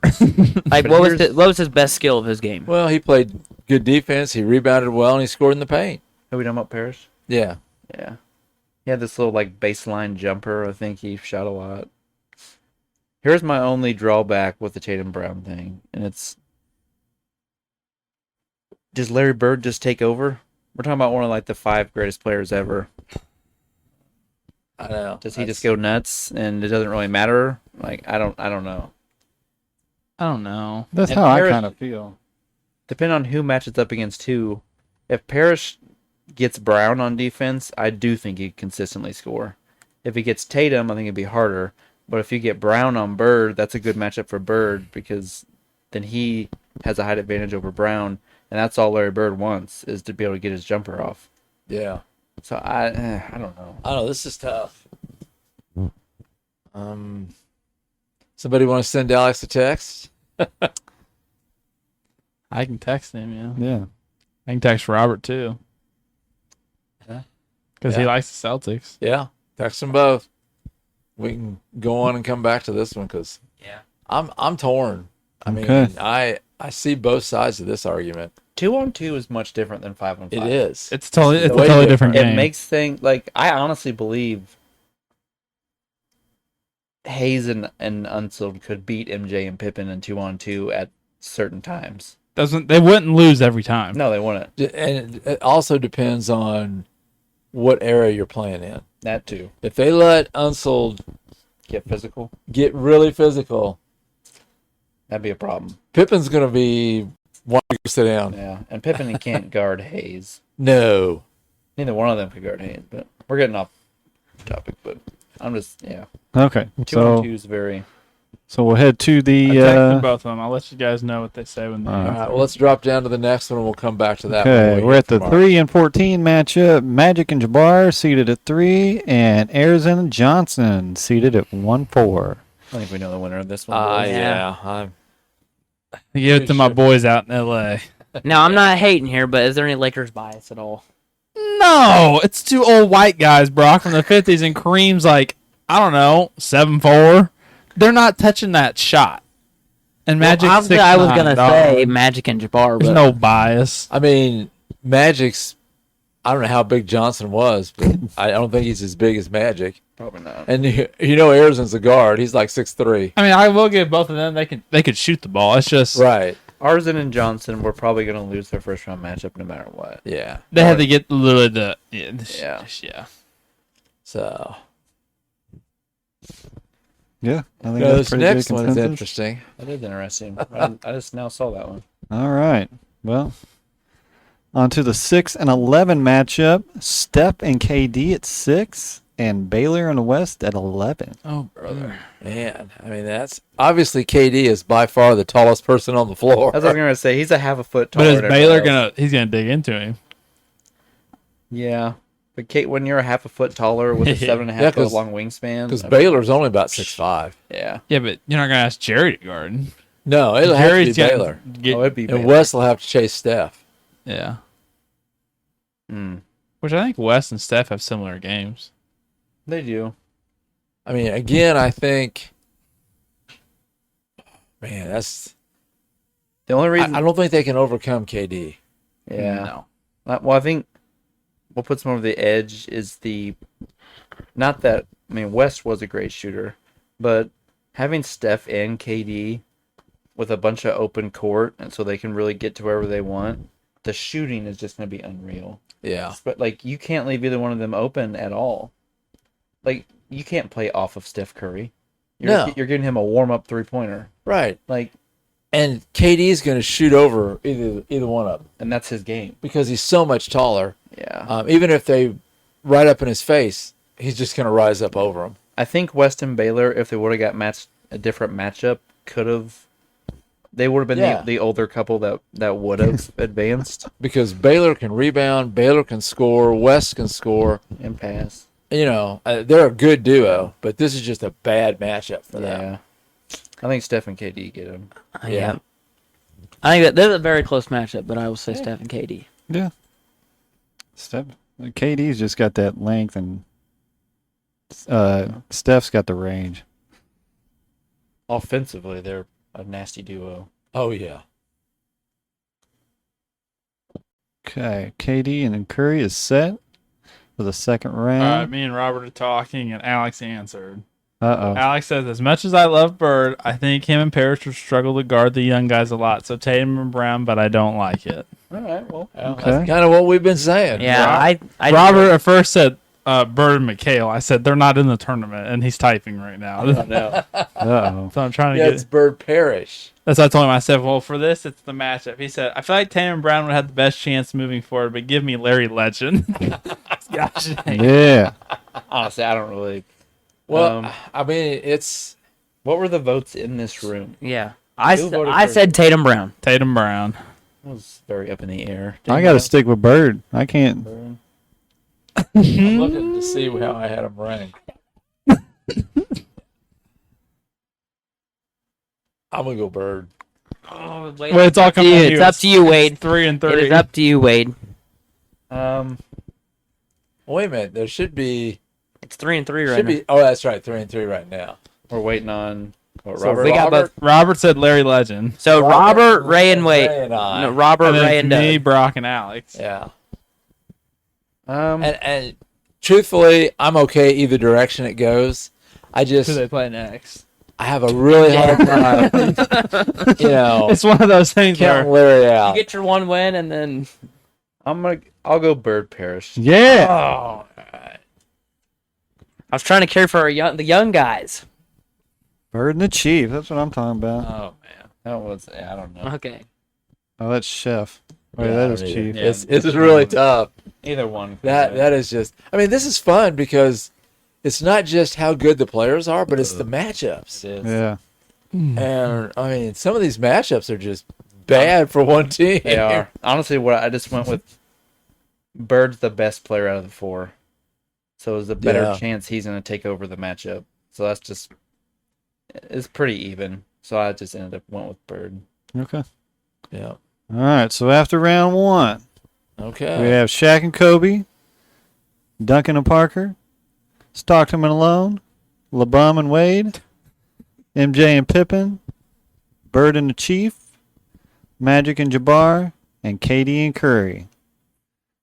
Speaker 4: Like,
Speaker 3: But
Speaker 4: what was his best skill of his game?
Speaker 5: Well, he played good defense. He rebounded well, and he scored in the paint.
Speaker 3: Are we talking about Parrish?
Speaker 5: Yeah.
Speaker 3: Yeah. He had this little like baseline jumper. I think he shot a lot. Here's my only drawback with the Tatum Brown thing, and it's, does Larry Bird just take over? We're talking about one of like the 5 greatest players ever.
Speaker 5: I know.
Speaker 3: Does he just go nuts and it doesn't really matter? Like I don't know.
Speaker 2: I don't know.
Speaker 1: That's
Speaker 3: And
Speaker 1: how I
Speaker 3: Parrish-
Speaker 1: kind of feel.
Speaker 3: Depending on who matches up against who, if Parrish gets Brown on defense, I do think he consistently score. If he gets Tatum, I think it'd be harder. But if you get Brown on Bird, that's a good matchup for Bird because then he has a height advantage over Brown, and that's all Larry Bird wants is to be able to get his jumper off.
Speaker 5: Yeah.
Speaker 3: So I don't know.
Speaker 5: I know this is tough. Somebody want to send Alex a text?
Speaker 2: I can text him, yeah.
Speaker 1: Yeah.
Speaker 2: I can text Robert too.
Speaker 5: Yeah.
Speaker 2: Because he
Speaker 5: Yeah.
Speaker 2: likes the Celtics.
Speaker 5: Yeah, text them both. We can go on and come back to this one because
Speaker 4: Yeah.
Speaker 5: I'm torn. I mean,
Speaker 1: Okay.
Speaker 5: I see both sides of this argument.
Speaker 3: 2-on-2 is much different than 5-on-5.
Speaker 5: It is.
Speaker 2: It's a totally
Speaker 5: Way
Speaker 2: different
Speaker 5: different.
Speaker 2: game.
Speaker 3: It makes things like I honestly believe Hayes and Unseld could beat MJ and Pippen in 2-on-2 at certain times.
Speaker 2: They wouldn't lose every time.
Speaker 3: No, they wouldn't.
Speaker 5: And it also depends on what era you're playing in.
Speaker 3: That too.
Speaker 5: If they let Unsold
Speaker 3: Get physical.
Speaker 5: get really physical,
Speaker 3: That'd be a problem.
Speaker 5: Pippen's going to be wanting to go sit down.
Speaker 3: Yeah, and Pippen he can't guard Hayes.
Speaker 5: No.
Speaker 3: Neither one of them could guard Hayes. But we're getting off topic. But I'm just
Speaker 1: Okay.
Speaker 3: 2-on-2 is very.
Speaker 1: So we'll head to
Speaker 2: I
Speaker 1: the.
Speaker 2: texted both of them. I'll let you guys know what they say when they
Speaker 1: All
Speaker 5: All right, well, let's drop down to the next one and we'll come back to that one.
Speaker 1: Okay,
Speaker 5: when we
Speaker 1: we're
Speaker 5: get
Speaker 1: at the
Speaker 5: from
Speaker 1: 3 and 14 matchup. Magic and Jabbar seated at 3, and Arizona Johnson seated at 1-4.
Speaker 3: I think we know the winner of this one.
Speaker 5: our-
Speaker 3: boys.
Speaker 5: yeah.
Speaker 2: give it to my boys out in L.A.
Speaker 4: Now, I'm not hating here, but is there any Lakers bias at all?
Speaker 2: No, it's 2 old white guys, Brock, from the 50s, and Kareem's like, I don't know, 7'4". They're not touching that shot. And Magic,
Speaker 4: Obviously, I was
Speaker 2: 6'9",
Speaker 4: gonna
Speaker 2: dog.
Speaker 4: say Magic and Jabbar,
Speaker 2: There's
Speaker 4: but
Speaker 2: no bias.
Speaker 5: I mean, Magic's, I don't know how big Johnson was, but I don't think he's as big as Magic.
Speaker 3: Probably not.
Speaker 5: And you know, Arizona's a guard. He's like 6'3".
Speaker 2: I mean, I will give both of them. They could shoot the ball. It's just
Speaker 5: Right.
Speaker 3: Arzon and Johnson were probably going to lose their first round matchup no matter what.
Speaker 5: Yeah.
Speaker 2: They had to get literally the
Speaker 3: Yeah.
Speaker 5: So
Speaker 1: Yeah, I think
Speaker 5: this
Speaker 1: that's pretty
Speaker 5: next
Speaker 1: good
Speaker 5: one is
Speaker 1: consensus.
Speaker 5: interesting.
Speaker 3: That is interesting. I just now saw that one.
Speaker 1: All right. Well, on to the 6 and 11 matchup. Steph and KD at 6 and Baylor in the West at 11.
Speaker 2: Oh, brother.
Speaker 5: Man, I mean, that's obviously KD is by far the tallest person on the floor.
Speaker 3: That's what I was going to say. He's a half a foot taller.
Speaker 2: But is
Speaker 3: than
Speaker 2: Baylor
Speaker 3: everyone else.
Speaker 2: he's gonna dig into him?
Speaker 3: Yeah. But Kate, when you're a half a foot taller with a
Speaker 2: Yeah.
Speaker 3: 7.5
Speaker 5: Yeah,
Speaker 3: foot long wingspan.
Speaker 5: Because Baylor's only about 6'5".
Speaker 3: Yeah.
Speaker 2: Yeah, but you're not gonna ask Jerry to guard.
Speaker 5: No, it'll have to be
Speaker 2: Jerry's gonna
Speaker 5: Baylor.
Speaker 2: get-
Speaker 3: Oh, it'd be
Speaker 5: And
Speaker 3: Baylor.
Speaker 5: Wes will have to chase Steph.
Speaker 2: yeah.
Speaker 3: Mm,
Speaker 2: Which I think West and Steph have similar games.
Speaker 3: they do.
Speaker 5: I mean, again, I think, man, that's.
Speaker 3: The only reason.
Speaker 5: I don't think they can overcome KD.
Speaker 3: Yeah.
Speaker 2: No.
Speaker 3: Well, I think what puts them over the edge is not that, I mean, West was a great shooter, but having Steph and KD with a bunch of open court, and so they can really get to wherever they want, the shooting is just going to be unreal.
Speaker 5: Yeah.
Speaker 3: But, like, you can't leave either one of them open at all. Like, you can't play off of Steph Curry.
Speaker 5: No.
Speaker 3: You're giving him a warm-up three-pointer.
Speaker 5: Right.
Speaker 3: Like,
Speaker 5: And KD is going to shoot over either one of them
Speaker 3: and that's his game.
Speaker 5: because he's so much taller.
Speaker 3: Yeah.
Speaker 5: Even if they right up in his face, he's just going to rise up over him.
Speaker 3: I think West and Baylor, if they would have got matched a different matchup, they would have been
Speaker 5: Yeah.
Speaker 3: the older couple that would have advanced
Speaker 5: Because Baylor can rebound, Baylor can score, West can score.
Speaker 3: and pass.
Speaker 5: You know, they're a good duo, but this is just a bad matchup for them.
Speaker 3: Yeah. I think Steph and KD get him.
Speaker 5: Yeah.
Speaker 4: I think that's a very close matchup, but I will say Steph and KD.
Speaker 1: Yeah. KD's just got that length, and Steph's got the range.
Speaker 3: Offensively, they're a nasty duo.
Speaker 5: Oh, yeah.
Speaker 1: Okay, KD and then Curry is set for the second round.
Speaker 2: Me and Robert are talking, and Alex answered.
Speaker 1: Uh-oh.
Speaker 2: Alex says, as much as I love Bird, I think him and Parrish will struggle to guard the young guys a lot. So Tatum and Brown, but I don't like it.
Speaker 3: All right, well.
Speaker 1: Okay.
Speaker 5: That's kind of what we've been saying.
Speaker 4: Yeah, I
Speaker 2: Robert at first said Bird and McHale. I said they're not in the tournament, and he's typing right now.
Speaker 3: No.
Speaker 1: Uh-oh.
Speaker 2: So I'm trying to
Speaker 5: Yeah,
Speaker 2: get.
Speaker 5: it's Bird Parrish.
Speaker 2: That's what I told him. I said, well, for this, it's the matchup. He said, I feel like Tatum and Brown would have the best chance moving forward, but give me Larry Legend. Gosh, dang.
Speaker 1: Yeah.
Speaker 3: Honestly, I don't really.
Speaker 5: Well, I mean, it's.
Speaker 3: What were the votes in this room?
Speaker 4: Yeah.
Speaker 3: Who voted
Speaker 4: I
Speaker 3: for-
Speaker 4: said Tatum Brown.
Speaker 2: Tatum Brown.
Speaker 3: It was very up in the air.
Speaker 1: I got to stick with Bird. I can't.
Speaker 5: I'm looking to see how I had him ranked. I'm going to go Bird.
Speaker 4: Oh,
Speaker 2: Well, it's all coming
Speaker 4: It's up to you, Wade.
Speaker 2: 3 and 3.
Speaker 4: It is up to you, Wade.
Speaker 5: Wait a minute. There should be.
Speaker 4: It's 3 and 3 right
Speaker 5: Should
Speaker 4: now.
Speaker 5: be. Oh, that's right. 3 and 3 right now.
Speaker 3: We're waiting on what,
Speaker 5: So
Speaker 3: Robert.
Speaker 4: we got both.
Speaker 2: Robert said Larry Legend.
Speaker 4: So Robert, Ray, and Wade.
Speaker 5: Ray and I.
Speaker 4: No, Robert,
Speaker 2: And then
Speaker 4: Ray,
Speaker 2: it's
Speaker 4: and
Speaker 2: me,
Speaker 4: Doug.
Speaker 2: Brock, and Alex.
Speaker 5: Yeah.
Speaker 3: Um,
Speaker 5: And truthfully, I'm okay either direction it goes. I
Speaker 2: Who
Speaker 5: just
Speaker 2: they play next?
Speaker 5: I have a really hard time,
Speaker 2: It's one of those things
Speaker 5: counting
Speaker 2: where
Speaker 5: Larry
Speaker 4: You
Speaker 5: out.
Speaker 4: get your one win, and then
Speaker 3: I'll go Bird Parrish.
Speaker 1: Yeah.
Speaker 2: oh,
Speaker 4: I was trying to care for the young guys.
Speaker 1: Bird and the Chief. That's what I'm talking about.
Speaker 2: oh man.
Speaker 3: That was I don't know.
Speaker 4: Okay.
Speaker 1: Oh, that's Chef. Wait,
Speaker 5: Yeah,
Speaker 1: that is
Speaker 5: I mean,
Speaker 1: Chief.
Speaker 3: Yeah.
Speaker 5: It's really tough.
Speaker 3: Either one.
Speaker 5: That is just. I mean, this is fun because it's not just how good the players are, but it's the matchups.
Speaker 3: It is.
Speaker 1: Yeah.
Speaker 5: And I mean, some of these matchups are just bad for one team.
Speaker 3: They are. Honestly, what I just went with Bird's the best player out of the four. So there's a better
Speaker 5: Yeah.
Speaker 3: chance he's going to take over the matchup. So that's just, it's pretty even. So I just went with Bird.
Speaker 1: Okay.
Speaker 5: Yeah.
Speaker 1: All right. So after round one,
Speaker 5: Okay.
Speaker 1: we have Shaq and Kobe, Duncan and Parker, Stockton and Malone, LeBum and Wade, MJ and Pippen, Bird and the Chief, Magic and Jabbar, and KD and Curry.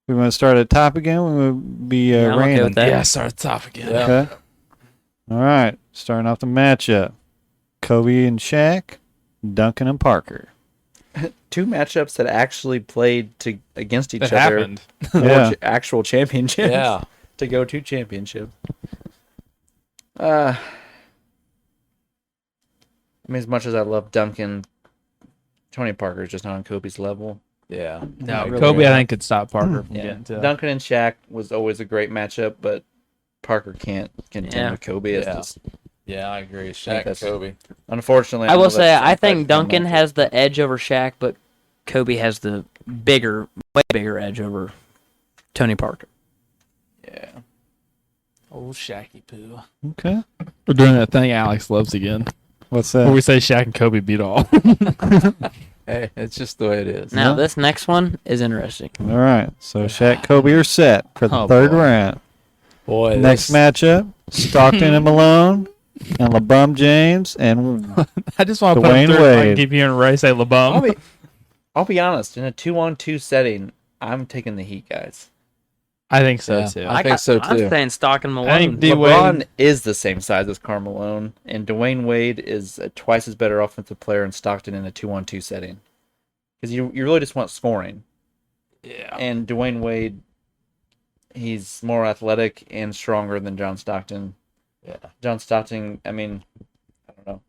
Speaker 1: We want to start at the top again. We will be
Speaker 4: Yeah, I'm okay
Speaker 1: random.
Speaker 4: with that.
Speaker 2: Yeah, start at the top again.
Speaker 5: Yeah.
Speaker 1: Okay. All right. Starting off the matchup. Kobe and Shaq, Duncan and Parker.
Speaker 3: two matchups that actually played against each
Speaker 2: That
Speaker 3: other
Speaker 2: happened.
Speaker 3: for
Speaker 1: Yeah.
Speaker 3: actual championships.
Speaker 5: Yeah.
Speaker 3: To go to championships. I mean, as much as I love Duncan, Tony Parker's just not on Kobe's level.
Speaker 5: Yeah.
Speaker 2: No,
Speaker 4: really
Speaker 2: Kobe, I
Speaker 4: bad.
Speaker 2: think, could stop Parker from
Speaker 3: Yeah,
Speaker 2: getting to.
Speaker 3: Duncan and Shaq was always a great matchup, but Parker can't contend
Speaker 4: Yeah.
Speaker 3: with Kobe. It's
Speaker 5: Yeah.
Speaker 3: just,
Speaker 5: Yeah, I agree. Shaq and
Speaker 3: that's-
Speaker 5: Kobe.
Speaker 3: unfortunately,
Speaker 4: I
Speaker 3: know
Speaker 4: will say
Speaker 3: that's
Speaker 4: I think
Speaker 3: something
Speaker 4: Duncan
Speaker 3: mental.
Speaker 4: has the edge over Shaq, but Kobe has the way bigger edge over Tony Parker.
Speaker 3: Yeah.
Speaker 2: Old Shacky Poo.
Speaker 1: Okay.
Speaker 2: We're doing that thing Alex loves again.
Speaker 1: What's
Speaker 2: Where
Speaker 1: that?
Speaker 2: we say Shaq and Kobe beat all.
Speaker 5: Hey, it's just the way it is.
Speaker 4: Now
Speaker 1: Yeah.
Speaker 4: this next one is interesting.
Speaker 1: All right. So Shaq, Kobe are set for the
Speaker 2: Oh,
Speaker 1: third
Speaker 2: boy.
Speaker 1: round.
Speaker 5: Boy,
Speaker 1: Next matchup: Stockton and Malone, and LeBron James and
Speaker 2: I just want to put
Speaker 1: Dwayne
Speaker 2: him through. I can
Speaker 1: Wade.
Speaker 2: keep hearing Ray say LeBum.
Speaker 3: I'll be honest. In a 2-on-2 setting, I'm taking the Heat, guys.
Speaker 2: I think so
Speaker 5: Yeah.
Speaker 2: too.
Speaker 5: I think so,
Speaker 4: I'm
Speaker 5: too.
Speaker 4: saying Stockton Malone.
Speaker 2: I think D
Speaker 3: LeBron
Speaker 2: Wade.
Speaker 3: is the same size as Karl Malone, and Dwayne Wade is a twice as better offensive player in Stockton in a 2-on-2 setting. Because you really just want scoring.
Speaker 2: Yeah.
Speaker 3: And Dwayne Wade, he's more athletic and stronger than John Stockton.
Speaker 5: Yeah.
Speaker 3: John Stockton, I mean, I don't know.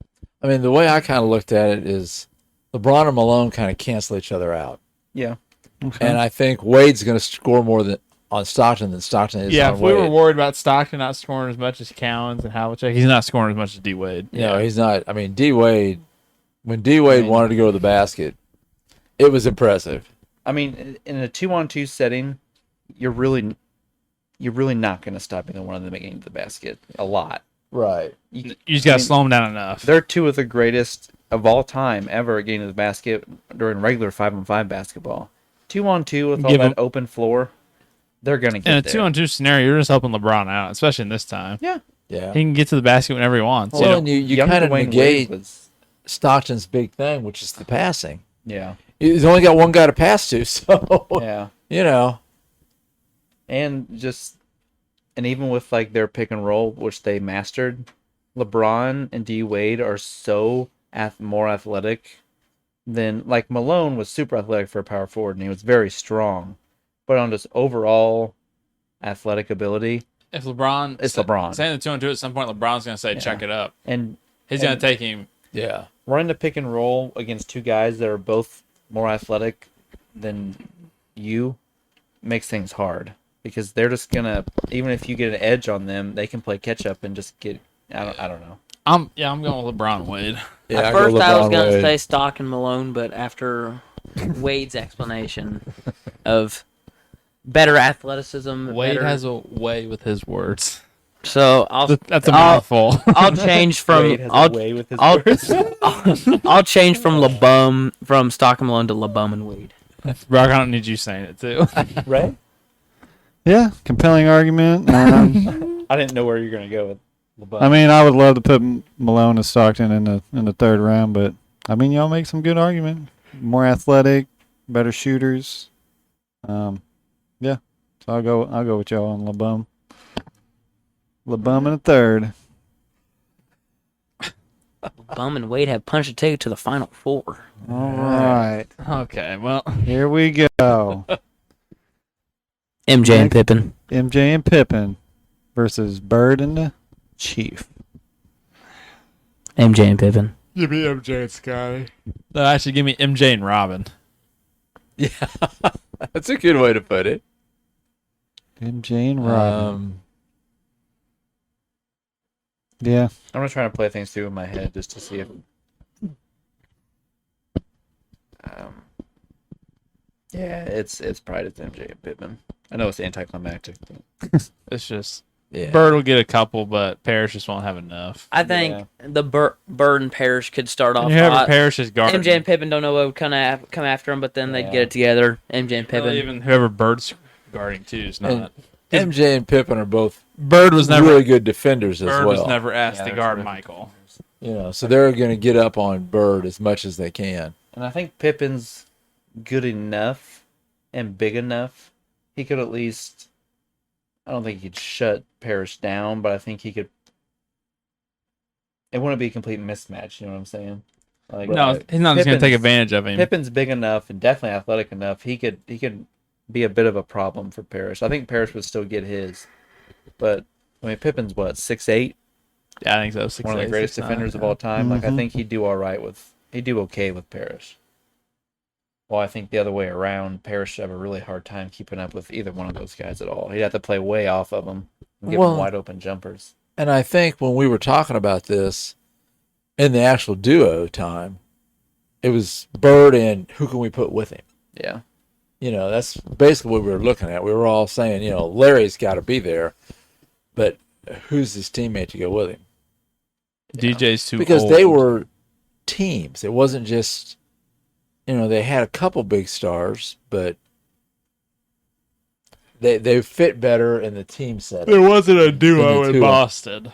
Speaker 5: I mean, the way I kind of looked at it is LeBron and Malone kind of cancel each other out.
Speaker 3: Yeah.
Speaker 1: Okay.
Speaker 5: And I think Wade's going to score more on Stockton than Stockton is
Speaker 2: Yeah,
Speaker 5: on
Speaker 2: if we
Speaker 5: Wade.
Speaker 2: were worried about Stockton not scoring as much as Cowens and Havlicek, he's not scoring as much as D Wade.
Speaker 5: No, he's not. I mean, D Wade, when D Wade wanted to go to the basket, it was impressive.
Speaker 3: I mean, in a 2-on-2 setting, you're really not going to stop either one of them getting to the basket a lot.
Speaker 5: Right.
Speaker 2: You just got to slow him down enough.
Speaker 3: They're two of the greatest of all time ever at getting to the basket during regular 5-on-5 basketball. 2-on-2 with all
Speaker 2: Give
Speaker 3: that
Speaker 2: 'em-
Speaker 3: open floor, they're going to get
Speaker 2: In a
Speaker 3: there.
Speaker 2: 2-on-2 scenario, you're just helping LeBron out, especially in this time.
Speaker 3: Yeah.
Speaker 5: Yeah.
Speaker 2: He can get to the basket whenever he wants.
Speaker 5: Well,
Speaker 2: you
Speaker 5: and
Speaker 2: know?
Speaker 5: you
Speaker 3: Young
Speaker 5: kind of
Speaker 3: Dwayne Wade
Speaker 5: negate
Speaker 3: was,
Speaker 5: Stockton's big thing, which is the passing.
Speaker 3: yeah.
Speaker 5: He's only got one guy to pass to, so,
Speaker 3: Yeah.
Speaker 5: you know.
Speaker 3: And even with like their pick and roll, which they mastered, LeBron and D Wade are so more athletic than, like, Malone was super athletic for a power forward and he was very strong, but on just overall athletic ability,
Speaker 2: If LeBron,
Speaker 3: it's LeBron.
Speaker 2: saying the 2-on-2 at some point, LeBron's going to say, "Check it up."
Speaker 3: And
Speaker 2: He's going to take him.
Speaker 5: Yeah.
Speaker 3: running the pick and roll against two guys that are both more athletic than you makes things hard because they're just gonna, even if you get an edge on them, they can play catch up and just get. I don't know.
Speaker 2: I'm going with LeBron Wade.
Speaker 5: Yeah,
Speaker 4: At
Speaker 5: I go
Speaker 4: first, I was
Speaker 5: LeBron
Speaker 4: going to
Speaker 5: Wade.
Speaker 4: say Stockton Malone, but after Wade's explanation of better athleticism,
Speaker 2: Wade
Speaker 4: better-
Speaker 2: has a way with his words.
Speaker 4: so I'll
Speaker 2: That's a
Speaker 4: I'll-
Speaker 2: mouthful.
Speaker 4: I'll change from
Speaker 3: Wade has a
Speaker 4: I'll,
Speaker 3: way with his
Speaker 4: I'll,
Speaker 3: words.
Speaker 4: I'll change from Stockton Malone to LeBum and Wade.
Speaker 2: Brock, I don't need you saying it too.
Speaker 3: Right?
Speaker 1: Yeah, compelling argument.
Speaker 3: I didn't know where you're gonna go with LeBron.
Speaker 1: I mean, I would love to put Malone and Stockton in the third round, but I mean, y'all make some good argument. More athletic, better shooters. Yeah. So I'll go with y'all on LeBum. LeBum in the third.
Speaker 4: Bum and Wade have punched a ticket to the Final Four.
Speaker 1: All right.
Speaker 2: Okay, well,
Speaker 1: Here we go.
Speaker 4: MJ and Pippen.
Speaker 1: MJ and Pippen versus Bird and the Chief.
Speaker 4: MJ and Pippen.
Speaker 2: give me MJ and Scotty. No, actually, give me MJ and Robin.
Speaker 5: Yeah. That's a good way to put it.
Speaker 1: MJ and Robin. Yeah.
Speaker 3: I'm gonna try to play things through in my head just to see if. Yeah, it's probably just MJ and Pippen. I know it's anticlimactic. But
Speaker 2: It's just
Speaker 5: Yeah.
Speaker 2: Bird will get a couple, but Parrish just won't have enough.
Speaker 4: I think the Bird and Parrish could start off
Speaker 2: And whoever
Speaker 4: hot.
Speaker 2: Parrish is guarding,
Speaker 4: MJ and Pippen don't know what would come after him, but then they'd get it together. MJ and Pippen.
Speaker 2: even whoever Bird's guarding too is not.
Speaker 5: MJ and Pippen are both
Speaker 2: Bird was never
Speaker 5: really good defenders as
Speaker 2: Bird
Speaker 5: well.
Speaker 2: was never asked
Speaker 3: Yeah,
Speaker 2: to
Speaker 3: they're
Speaker 2: guard
Speaker 3: terrific.
Speaker 2: Michael.
Speaker 5: You know, so they're going to get up on Bird as much as they can.
Speaker 3: And I think Pippen's good enough and big enough. He could at least. I don't think he'd shut Parrish down, but I think he could. It wouldn't be a complete mismatch. You know what I'm saying? Like,
Speaker 2: No, he's not just going to take
Speaker 3: Pippen's-
Speaker 2: advantage of him.
Speaker 3: Pippen's big enough and definitely athletic enough. He could be a bit of a problem for Parrish. I think Parrish would still get his, but I mean Pippen's what 6'8",
Speaker 2: Yeah, I think so. 6'8",
Speaker 3: one of the greatest
Speaker 2: 6'9",
Speaker 3: defenders of
Speaker 2: yeah.
Speaker 3: all time. Like I
Speaker 1: Mhm.
Speaker 3: think he'd do all right with he'd do okay with Parrish. Well, I think the other way around, Parrish should have a really hard time keeping up with either one of those guys at all. He'd have to play way off of them and give them
Speaker 5: Well-
Speaker 3: wide open jumpers.
Speaker 5: And I think when we were talking about this in the actual duo time, it was Bird and who can we put with him?
Speaker 3: Yeah.
Speaker 5: That's basically what we were looking at. We were all saying, Larry's got to be there, but who's his teammate to go with him?
Speaker 2: DJ's too
Speaker 5: Because
Speaker 2: old.
Speaker 5: they were teams. It wasn't just, they had a couple big stars, but they fit better in the team setting.
Speaker 2: There wasn't a duo
Speaker 5: the
Speaker 2: in
Speaker 5: two.
Speaker 2: Boston.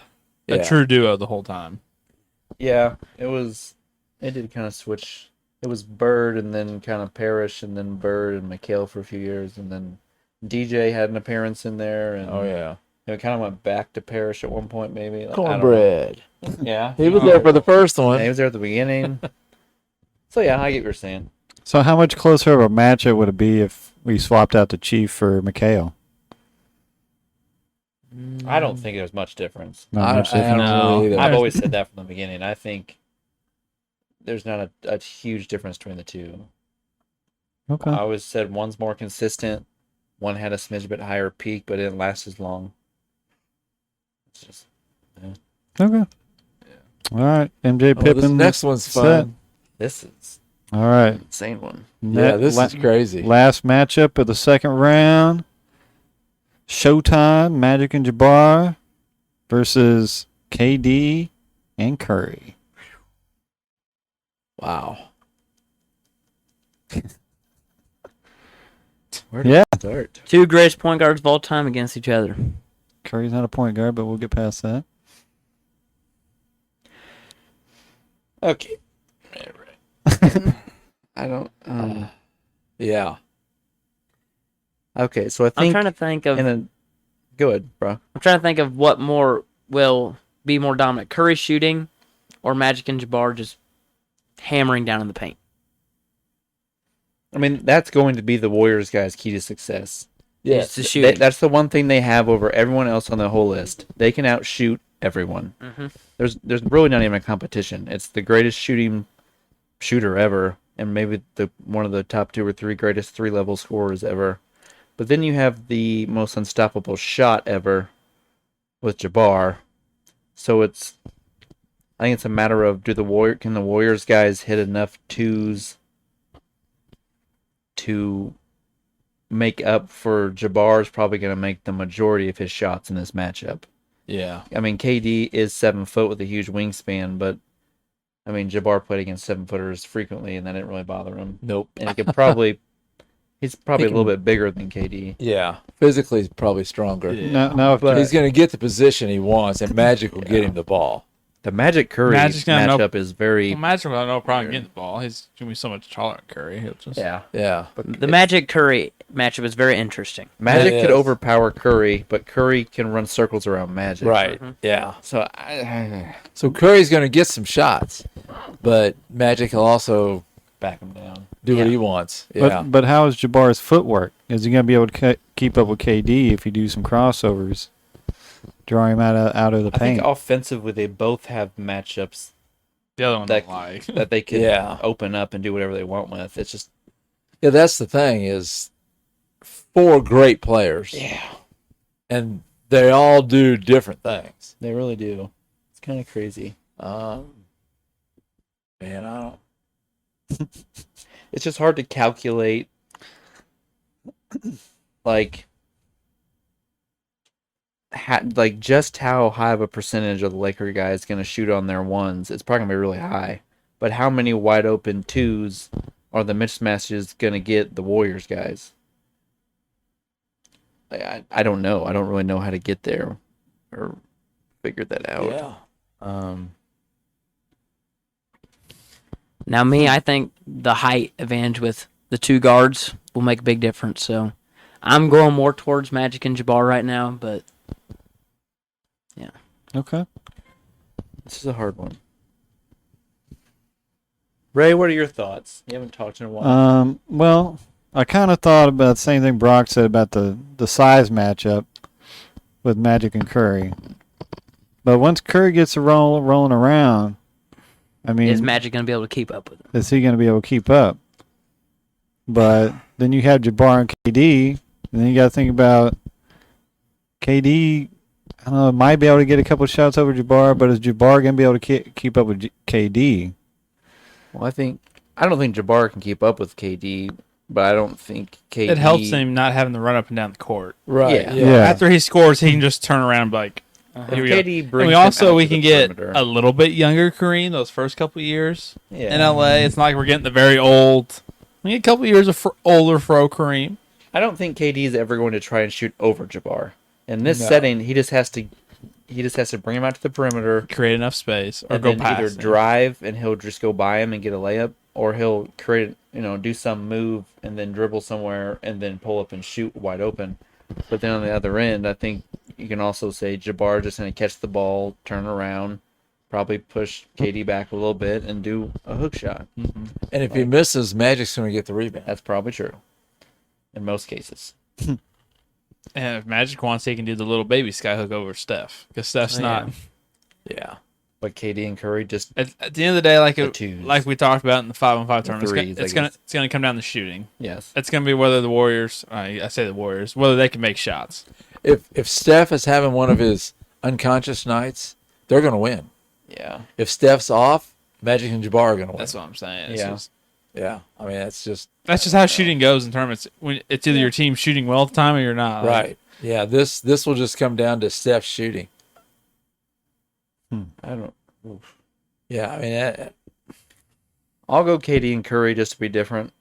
Speaker 2: A
Speaker 5: Yeah.
Speaker 2: true duo the whole time.
Speaker 3: Yeah, it did kind of switch. It was Bird and then kind of Parrish and then Bird and McHale for a few years and then DJ had an appearance in there and
Speaker 5: Oh, yeah.
Speaker 3: it kind of went back to Parrish at one point maybe. Like, I don't know.
Speaker 5: Cornbread.
Speaker 3: Yeah.
Speaker 5: He was there for the first
Speaker 3: Yeah,
Speaker 5: one.
Speaker 3: he was there at the beginning. So yeah, I get what you're saying.
Speaker 1: So how much closer of a matchup would it be if we swapped out the Chief for McHale?
Speaker 3: I don't think there's much difference.
Speaker 1: Not much
Speaker 5: I
Speaker 1: difference.
Speaker 5: don't
Speaker 2: No.
Speaker 5: know either.
Speaker 3: I've always said that from the beginning. I think there's not a huge difference between the two.
Speaker 1: Okay.
Speaker 3: I always said one's more consistent, one had a smidge bit higher peak, but it didn't last as long. It's just
Speaker 1: Okay. All right. MJ
Speaker 5: Oh, this
Speaker 1: Pippen.
Speaker 5: next one's
Speaker 1: set.
Speaker 5: fun.
Speaker 3: this is
Speaker 1: All right.
Speaker 3: an insane one.
Speaker 5: Yeah, this is crazy.
Speaker 1: Last matchup of the second round. Showtime, Magic and Jabbar versus KD and Curry.
Speaker 5: Wow.
Speaker 3: Where
Speaker 1: Yeah.
Speaker 3: we start?
Speaker 4: Two greatest point guards of all time against each other.
Speaker 1: Curry's not a point guard, but we'll get past that.
Speaker 3: Okay. I don't.
Speaker 5: Yeah.
Speaker 3: Okay, so I
Speaker 4: I'm
Speaker 3: think
Speaker 4: trying to think of.
Speaker 3: Go ahead, bro.
Speaker 4: I'm trying to think of what more will be more dominant: Curry shooting, or Magic and Jabbar just hammering down in the paint.
Speaker 3: I mean, that's going to be the Warriors guys' key to success.
Speaker 4: It's the shooting.
Speaker 3: That's the one thing they have over everyone else on the whole list. They can outshoot everyone.
Speaker 4: Mm-hmm.
Speaker 3: There's really not even a competition. It's the greatest shooter ever, and maybe one of the top 2 or 3 greatest 3-level scorers ever. But then you have the most unstoppable shot ever with Jabbar. So I think it's a matter of can the Warriors guys hit enough twos to make up for Jabbar's probably going to make the majority of his shots in this matchup.
Speaker 5: Yeah.
Speaker 3: I mean, KD is 7 foot with a huge wingspan, but I mean, Jabbar played against 7-footers frequently, and that didn't really bother him.
Speaker 5: Nope.
Speaker 3: And he's probably
Speaker 5: He
Speaker 3: a little
Speaker 5: can-
Speaker 3: bit bigger than KD.
Speaker 5: Yeah. Physically, he's probably stronger.
Speaker 2: Yeah.
Speaker 1: No,
Speaker 3: But-
Speaker 5: He's going to get the position he wants, and Magic will get him the ball.
Speaker 3: The Magic Curry
Speaker 2: Magic's gonna have
Speaker 3: matchup is very
Speaker 2: Well, Magic will have no problem getting the ball. He's going to be so much taller than Curry. He'll just...
Speaker 3: yeah.
Speaker 5: Yeah.
Speaker 3: But
Speaker 4: The Magic Curry matchup is very interesting.
Speaker 3: Magic
Speaker 5: It
Speaker 3: could
Speaker 5: is.
Speaker 3: overpower Curry, but Curry can run circles around Magic.
Speaker 5: Right.
Speaker 4: Mhm.
Speaker 5: Yeah.
Speaker 3: So
Speaker 5: So Curry's going to get some shots, but Magic will also
Speaker 3: back him down.
Speaker 5: do what
Speaker 4: Yeah.
Speaker 5: he wants. Yeah.
Speaker 1: but how is Jabbar's footwork? Is he going to be able to keep up with KD if you do some crossovers? Draw him out of the
Speaker 3: I think
Speaker 1: paint.
Speaker 3: offensively they both have matchups
Speaker 2: The other one
Speaker 3: that
Speaker 2: don't like.
Speaker 3: that they can
Speaker 5: Yeah.
Speaker 3: open up and do whatever they want with. It's just
Speaker 5: Yeah, that's the thing is 4 great players,
Speaker 3: yeah,
Speaker 5: and they all do different things.
Speaker 3: they really do. It's kind of crazy.
Speaker 5: Man, I don't.
Speaker 3: It's just hard to calculate, like just how high of a percentage of the Laker guys going to shoot on their ones. It's probably going to be really high. But how many wide open twos are the mismatches going to get the Warriors guys? I don't know. I don't really know how to get there or figure that out.
Speaker 5: Yeah.
Speaker 4: Now, me, I think the height advantage with the 2 guards will make a big difference. So, I'm going more towards Magic and Jabbar right now, but
Speaker 1: Okay.
Speaker 3: This is a hard one. Ray, what are your thoughts? You haven't talked in a while.
Speaker 1: Well, I kind of thought about the same thing Brock said about the size matchup with Magic and Curry. But once Curry gets rolling around, I mean,
Speaker 4: Is Magic going to be able to keep up with him?
Speaker 1: is he going to be able to keep up? But then you have Jabbar and KD, and then you got to think about KD. I don't know, might be able to get a couple of shots over Jabbar, but is Jabbar going to be able to keep up with KD?
Speaker 3: Well, I don't think Jabbar can keep up with KD, but I don't think KD.
Speaker 2: It helps him not having to run up and down the court.
Speaker 5: Right.
Speaker 3: Yeah.
Speaker 5: Yeah.
Speaker 2: After he scores, he can just turn around and be like,
Speaker 3: If
Speaker 2: here we go.
Speaker 3: KD
Speaker 2: And
Speaker 3: brings
Speaker 2: we
Speaker 3: him
Speaker 2: also
Speaker 3: out
Speaker 2: we
Speaker 3: to the
Speaker 2: can get
Speaker 3: perimeter.
Speaker 2: a little bit younger Kareem those first couple years
Speaker 3: Yeah.
Speaker 2: in LA. It's not like we're getting the very old. We get a couple years of older Fro Kareem.
Speaker 3: I don't think KD is ever going to try and shoot over Jabbar. In this
Speaker 5: No.
Speaker 3: setting, he just has to bring him out to the perimeter
Speaker 2: Create enough space or
Speaker 3: and
Speaker 2: go
Speaker 3: then
Speaker 2: past
Speaker 3: either
Speaker 2: him.
Speaker 3: drive and he'll just go by him and get a layup, or he'll create, do some move and then dribble somewhere and then pull up and shoot wide open. But then on the other end, I think you can also say Jabbar just going to catch the ball, turn around, probably push KD back a little bit and do a hook shot.
Speaker 5: And if he misses, Magic's going to get the rebound.
Speaker 3: That's probably true in most cases.
Speaker 2: And if Magic wants, he can do the little baby skyhook over Steph because Steph's
Speaker 4: Oh, yeah.
Speaker 2: not.
Speaker 5: Yeah.
Speaker 3: But KD and Curry just
Speaker 2: At the end of the day,
Speaker 3: The twos.
Speaker 2: like we talked about in the 5-on-5 tournament,
Speaker 3: threes, I
Speaker 2: it's gonna
Speaker 3: guess.
Speaker 2: come down to shooting.
Speaker 3: yes.
Speaker 2: It's gonna be whether the Warriors, I say the Warriors, whether they can make shots.
Speaker 5: If Steph is having one of his unconscious nights, they're going to win.
Speaker 3: Yeah.
Speaker 5: If Steph's off, Magic and Jabbar are going to win.
Speaker 2: That's what I'm saying. It's
Speaker 3: Yeah.
Speaker 2: just-
Speaker 5: Yeah. I mean, that's just
Speaker 2: that's just how shooting goes in tournaments. When it's either your team shooting well at the time or you're not. Like,
Speaker 5: right. Yeah. This will just come down to Steph shooting.
Speaker 3: I don't.
Speaker 5: Yeah. I mean,
Speaker 3: I'll go KD and Curry just to be different.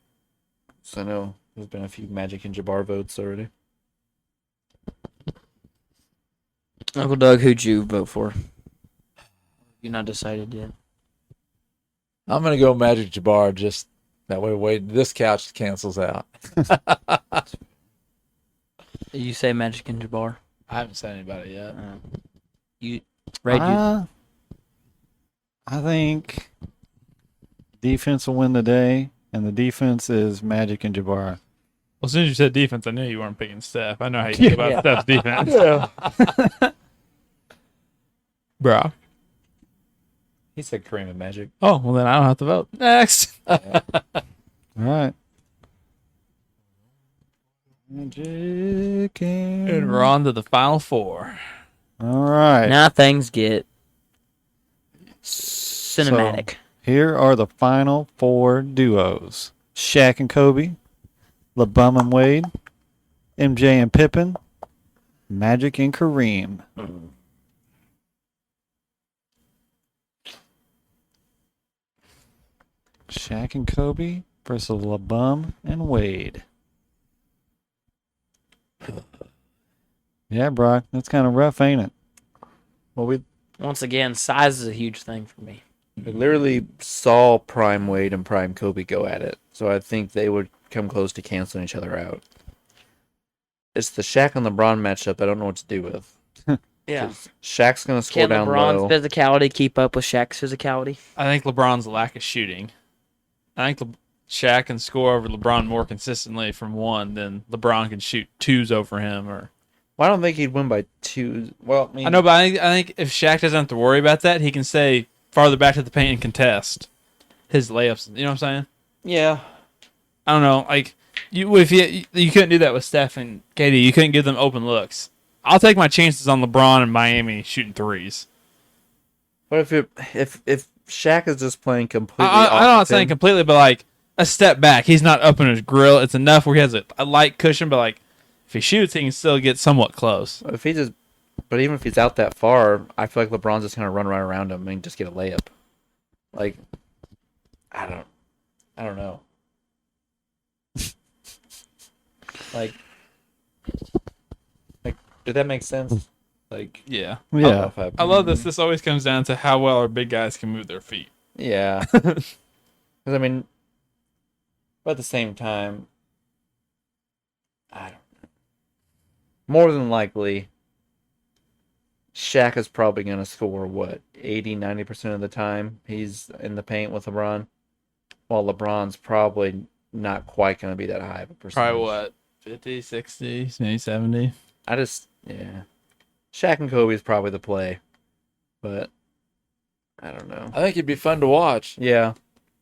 Speaker 3: So I know there's been a few Magic and Jabbar votes already.
Speaker 4: Uncle Doug, who'd you vote for? You're not decided yet.
Speaker 5: I'm going to go Magic Jabbar just that way. Wait, this couch cancels out.
Speaker 4: You say Magic and Jabbar.
Speaker 2: I haven't said anybody yet.
Speaker 4: You, Ray, you,
Speaker 1: I think defense will win the day, and the defense is Magic and Jabbar.
Speaker 2: Well, as soon as you said defense, I knew you weren't picking Steph. I know how you feel about Steph's defense.
Speaker 5: Yeah.
Speaker 2: Bro.
Speaker 3: He said Kareem and Magic.
Speaker 2: Oh, well, then I don't have to vote. Next.
Speaker 1: All right. Magic
Speaker 2: And we're on to the final four.
Speaker 1: All right.
Speaker 4: now things get cinematic.
Speaker 1: Here are the final four duos: Shaq and Kobe, LeBron and Wade, MJ and Pippen, Magic and Kareem. Shaq and Kobe versus LeBron and Wade. Yeah, Brock, that's kind of rough, ain't it?
Speaker 3: Well, we
Speaker 4: Once again, size is a huge thing for me.
Speaker 3: literally saw Prime Wade and Prime Kobe go at it. So I think they would come close to canceling each other out. It's the Shaq and LeBron matchup I don't know what to do with.
Speaker 4: Yeah.
Speaker 3: Shaq's going to score
Speaker 4: Can
Speaker 3: down
Speaker 4: LeBron's
Speaker 3: low.
Speaker 4: physicality keep up with Shaq's physicality?
Speaker 2: I think LeBron's lack of shooting. I think Shaq can score over LeBron more consistently from one than LeBron can shoot twos over him. Or
Speaker 3: Well, I don't think he'd win by two. Well, I mean,
Speaker 2: I know, but I think if Shaq doesn't have to worry about that, he can stay farther back to the paint and contest his layups. You know what I'm saying?
Speaker 3: yeah.
Speaker 2: I don't know. Like if you couldn't do that with Steph and KD, you couldn't give them open looks. I'll take my chances on LeBron and Miami shooting threes.
Speaker 3: What if Shaq is just playing completely
Speaker 2: I'm
Speaker 3: off
Speaker 2: not
Speaker 3: the
Speaker 2: saying
Speaker 3: pin?
Speaker 2: completely, but like a step back. He's not up in his grill. It's enough where he has a light cushion, but like if he shoots, he can still get somewhat close.
Speaker 3: But even if he's out that far, I feel like LeBron's just gonna run right around him and just get a layup. Like, I don't know. like, did that make sense? Like,
Speaker 2: Yeah.
Speaker 3: I don't know
Speaker 1: Yeah.
Speaker 3: if
Speaker 2: I love this. This always comes down to how well our big guys can move their feet.
Speaker 3: Yeah. Because I mean, but at the same time, I don't know. More than likely, Shaq is probably going to score, 80, 90% of the time he's in the paint with LeBron. while LeBron's probably not quite going to be that high of a percentage.
Speaker 2: Probably what, 50, 60, maybe 70.
Speaker 3: Yeah. Shaq and Kobe is probably the play, but I don't know.
Speaker 5: I think it'd be fun to watch.
Speaker 3: Yeah.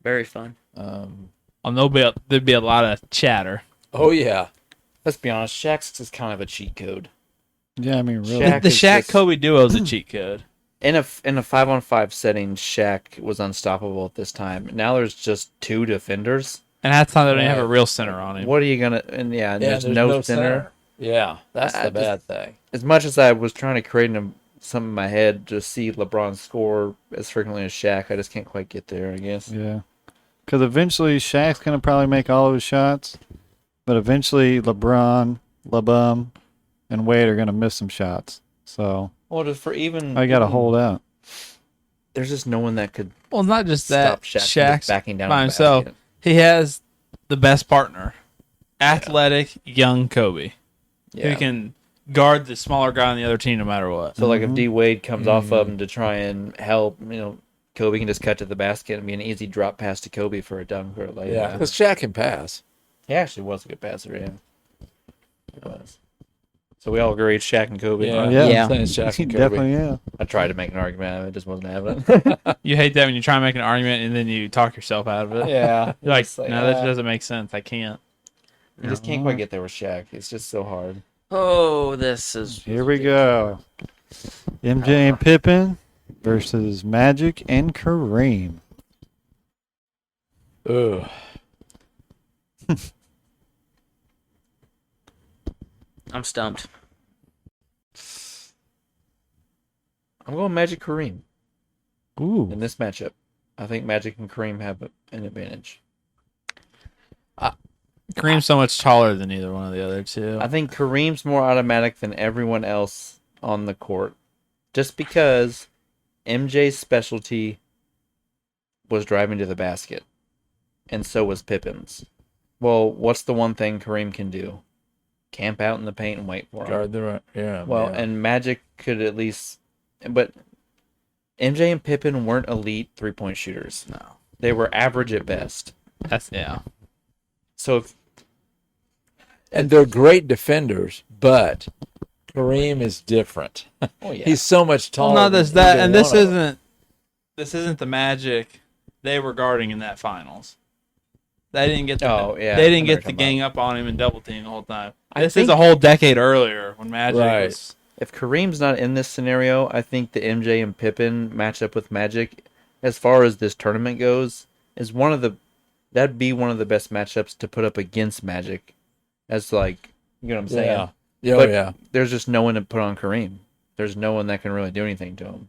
Speaker 4: Very fun.
Speaker 2: There'd be a lot of chatter.
Speaker 5: Oh yeah.
Speaker 3: Let's be honest, Shaq's is kind of a cheat code.
Speaker 1: Yeah, I mean, really.
Speaker 3: Shaq
Speaker 2: The
Speaker 3: is
Speaker 2: Shaq
Speaker 3: just-
Speaker 2: Kobe duo is a cheat code.
Speaker 3: In a 5-on-5 setting, Shaq was unstoppable at this time. Now there's just two defenders.
Speaker 2: And that's how they don't even have a real center on him.
Speaker 3: What are you gonna? And there's no center.
Speaker 5: Yeah, that's
Speaker 3: I
Speaker 5: the bad thing.
Speaker 3: As much as I was trying to create something in my head to see LeBron score as frequently as Shaq, I just can't quite get there. I guess.
Speaker 1: Yeah. Because eventually Shaq's going to probably make all of his shots, but eventually LeBron, LeBum, and Wade are going to miss some shots. So
Speaker 3: Well, just for even
Speaker 1: I got to hold out.
Speaker 3: There's just no one that could
Speaker 2: Well, not just that.
Speaker 3: stop Shaq from just
Speaker 2: Shaq's
Speaker 3: backing down
Speaker 2: by
Speaker 3: the
Speaker 2: himself.
Speaker 3: basket.
Speaker 2: He has the best partner, athletic young Kobe,
Speaker 3: Yeah.
Speaker 2: who can guard the smaller guy on the other team no matter what.
Speaker 3: So like if D Wade comes off of him to try and help, Kobe can just cut to the basket and be an easy drop pass to Kobe for a dunk or a layup.
Speaker 5: Yeah, because Shaq can pass.
Speaker 3: He actually was a good passer. Yeah, he was. So we all agreed Shaq and Kobe.
Speaker 5: Yeah,
Speaker 1: Yeah.
Speaker 4: Yeah.
Speaker 5: I'm saying Shaq and Kobe.
Speaker 1: Definitely, yeah.
Speaker 3: I tried to make an argument out of it, just wasn't happening.
Speaker 2: You hate that when you try to make an argument and then you talk yourself out of it.
Speaker 3: yeah,
Speaker 2: You're like,
Speaker 3: It's
Speaker 2: no, that doesn't make sense. I can't.
Speaker 3: you just can't quite get there with Shaq. It's just so hard.
Speaker 4: Oh, this is.
Speaker 1: Here we go. MJ and Pippen versus Magic and Kareem.
Speaker 5: Ugh.
Speaker 4: I'm stumped.
Speaker 3: I'm going Magic Kareem
Speaker 1: Ooh.
Speaker 3: in this matchup. I think Magic and Kareem have an advantage.
Speaker 2: Kareem's so much taller than either one of the other two.
Speaker 3: I think Kareem's more automatic than everyone else on the court, just because MJ's specialty was driving to the basket, and so was Pippen's. Well, what's the one thing Kareem can do? Camp out in the paint and wait for him.
Speaker 5: Guard the right. Yeah.
Speaker 3: Well,
Speaker 5: yeah.
Speaker 3: and Magic could at least, but MJ and Pippen weren't elite 3-point shooters.
Speaker 2: No.
Speaker 3: They were average at best.
Speaker 2: Yeah.
Speaker 3: So
Speaker 5: And they're great defenders, but Kareem is different.
Speaker 3: oh yeah,
Speaker 5: He's so much taller.
Speaker 2: Well, not
Speaker 5: than
Speaker 2: just that,
Speaker 5: either
Speaker 2: and this
Speaker 5: one of them.
Speaker 2: isn't the Magic they were guarding in that finals. They didn't get the,
Speaker 3: Oh, yeah,
Speaker 2: they didn't
Speaker 3: I know
Speaker 2: get the
Speaker 3: what you're
Speaker 2: gang up on him and double team the whole time.
Speaker 3: I
Speaker 2: This is
Speaker 3: think-
Speaker 2: a whole decade earlier when Magic
Speaker 5: Right.
Speaker 2: was.
Speaker 3: if Kareem's not in this scenario, I think the MJ and Pippen matchup with Magic, as far as this tournament goes, is that'd be one of the best matchups to put up against Magic. As like, you know what I'm saying?
Speaker 5: Yeah. Yeah.
Speaker 3: But
Speaker 5: yeah.
Speaker 3: there's just no one to put on Kareem. There's no one that can really do anything to him.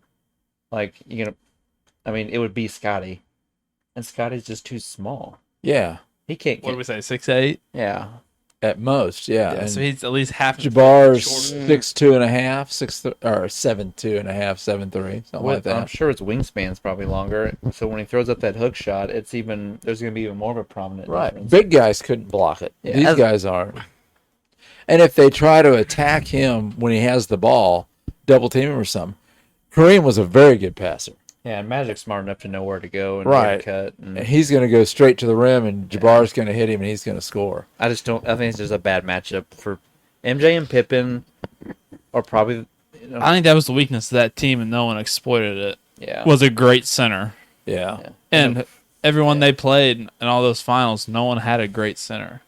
Speaker 3: Like, it would be Scotty. And Scotty's just too small.
Speaker 5: Yeah.
Speaker 3: He can't
Speaker 2: What
Speaker 3: get,
Speaker 2: did we say? 6'8"?
Speaker 3: yeah.
Speaker 5: At most. Yeah.
Speaker 2: Yeah,
Speaker 5: And
Speaker 2: so he's at least half.
Speaker 5: Jabbar's
Speaker 2: shorter.
Speaker 5: 6'2.5", or 7'2.5", 7'3", something like that.
Speaker 3: I'm sure his wingspan's probably longer. So when he throws up that hook shot, there's going to be even more of a prominent
Speaker 5: Right.
Speaker 3: difference.
Speaker 5: Big guys couldn't block it.
Speaker 3: Yeah.
Speaker 5: These guys aren't. And if they try to attack him when he has the ball, double team him or something, Kareem was a very good passer.
Speaker 3: Yeah, and Magic's smart enough to know where to go and
Speaker 5: Right.
Speaker 3: where to cut.
Speaker 5: And
Speaker 3: And
Speaker 5: he's going to go straight to the rim, and Jabbar's going to hit him, and he's going to score.
Speaker 3: I think it's just a bad matchup for MJ and Pippen are probably,
Speaker 2: I think that was the weakness of that team, and no one exploited it.
Speaker 3: yeah.
Speaker 2: Was a great center,
Speaker 5: Yeah.
Speaker 3: Yeah.
Speaker 2: and everyone they played in all those finals, no one had a great center.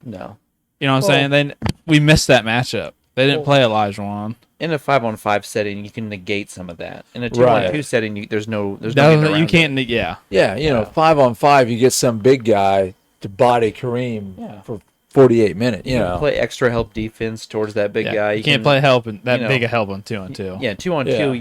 Speaker 3: No.
Speaker 2: You know what I'm saying? We missed that matchup. They didn't play Olajuwon.
Speaker 3: In a 5-on-5 setting, you can negate some of that. In a 2-on-2
Speaker 5: Right.
Speaker 3: setting, there's no
Speaker 2: No,
Speaker 3: getting around
Speaker 2: you
Speaker 3: it.
Speaker 2: can't. Yeah,
Speaker 5: Yeah, 5-on-5, you get some big guy to body Kareem
Speaker 3: Yeah.
Speaker 5: for 48 minutes. You
Speaker 3: You
Speaker 5: know,
Speaker 3: can play extra help defense towards that big
Speaker 2: yeah.
Speaker 3: guy.
Speaker 2: You can't play help and that
Speaker 3: you know,
Speaker 2: big a help on 2-on-2.
Speaker 3: Yeah, 2-on-2.
Speaker 5: Yeah.